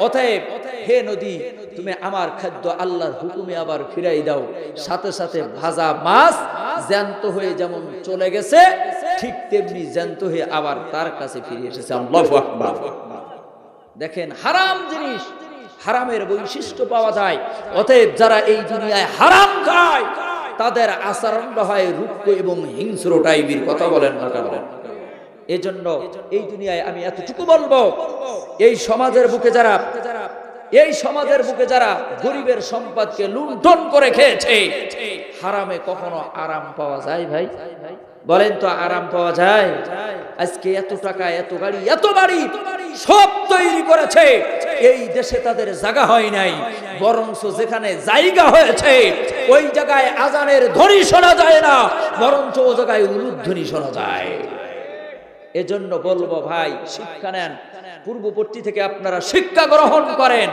অতএব হে নদী, তুমি আমার খাদ্য আল্লাহর হুকুমে আবার ফিরাই দাও। সাথে সাথে ভাজা মাছ জ্যান্ত হয়ে যেমন চলে গেছে, ঠিক তেমনি জ্যান্ত হয়ে আবার তার কাছে ফিরে এসেছে। আল্লাহু আকবার। দেখেন, হারাম জিনিস হারামের বৈশিষ্ট্য পাওয়া যায়। অতএব যারা এই দুনিয়ায় হারাম খায় তাদের আচরণটা হয় রুক্ষ এবং হিংস্র টাইপের। কথা বলেন না কেন? এজন্য এই দুনিয়ায় আমি এতটুকু বলবো, এই সমাজের বুকে যারা গরিবের সম্পদকে লুণ্ঠন করে খেয়েছে, হারামে কখনো আরাম পাওয়া যায় ভাই? বলেন তো, আরাম পাওয়া যায়? আজকে এত টাকা, এত গাড়ি, এত বাড়ি সব তৈরি করেছে, এই দেশে তাদের জায়গা হয় নাই, বরঞ্চ যেখানে জায়গা হয়েছে ওই জায়গায় আজানের ধ্বনি শোনা যায় না, বরঞ্চ ও জায়গায় উলুধ্বনি শোনা যায়। এজন্য বলবো ভাই, শিক্ষা নেন, পূর্ববর্তী থেকে আপনারা শিক্ষা গ্রহণ করেন।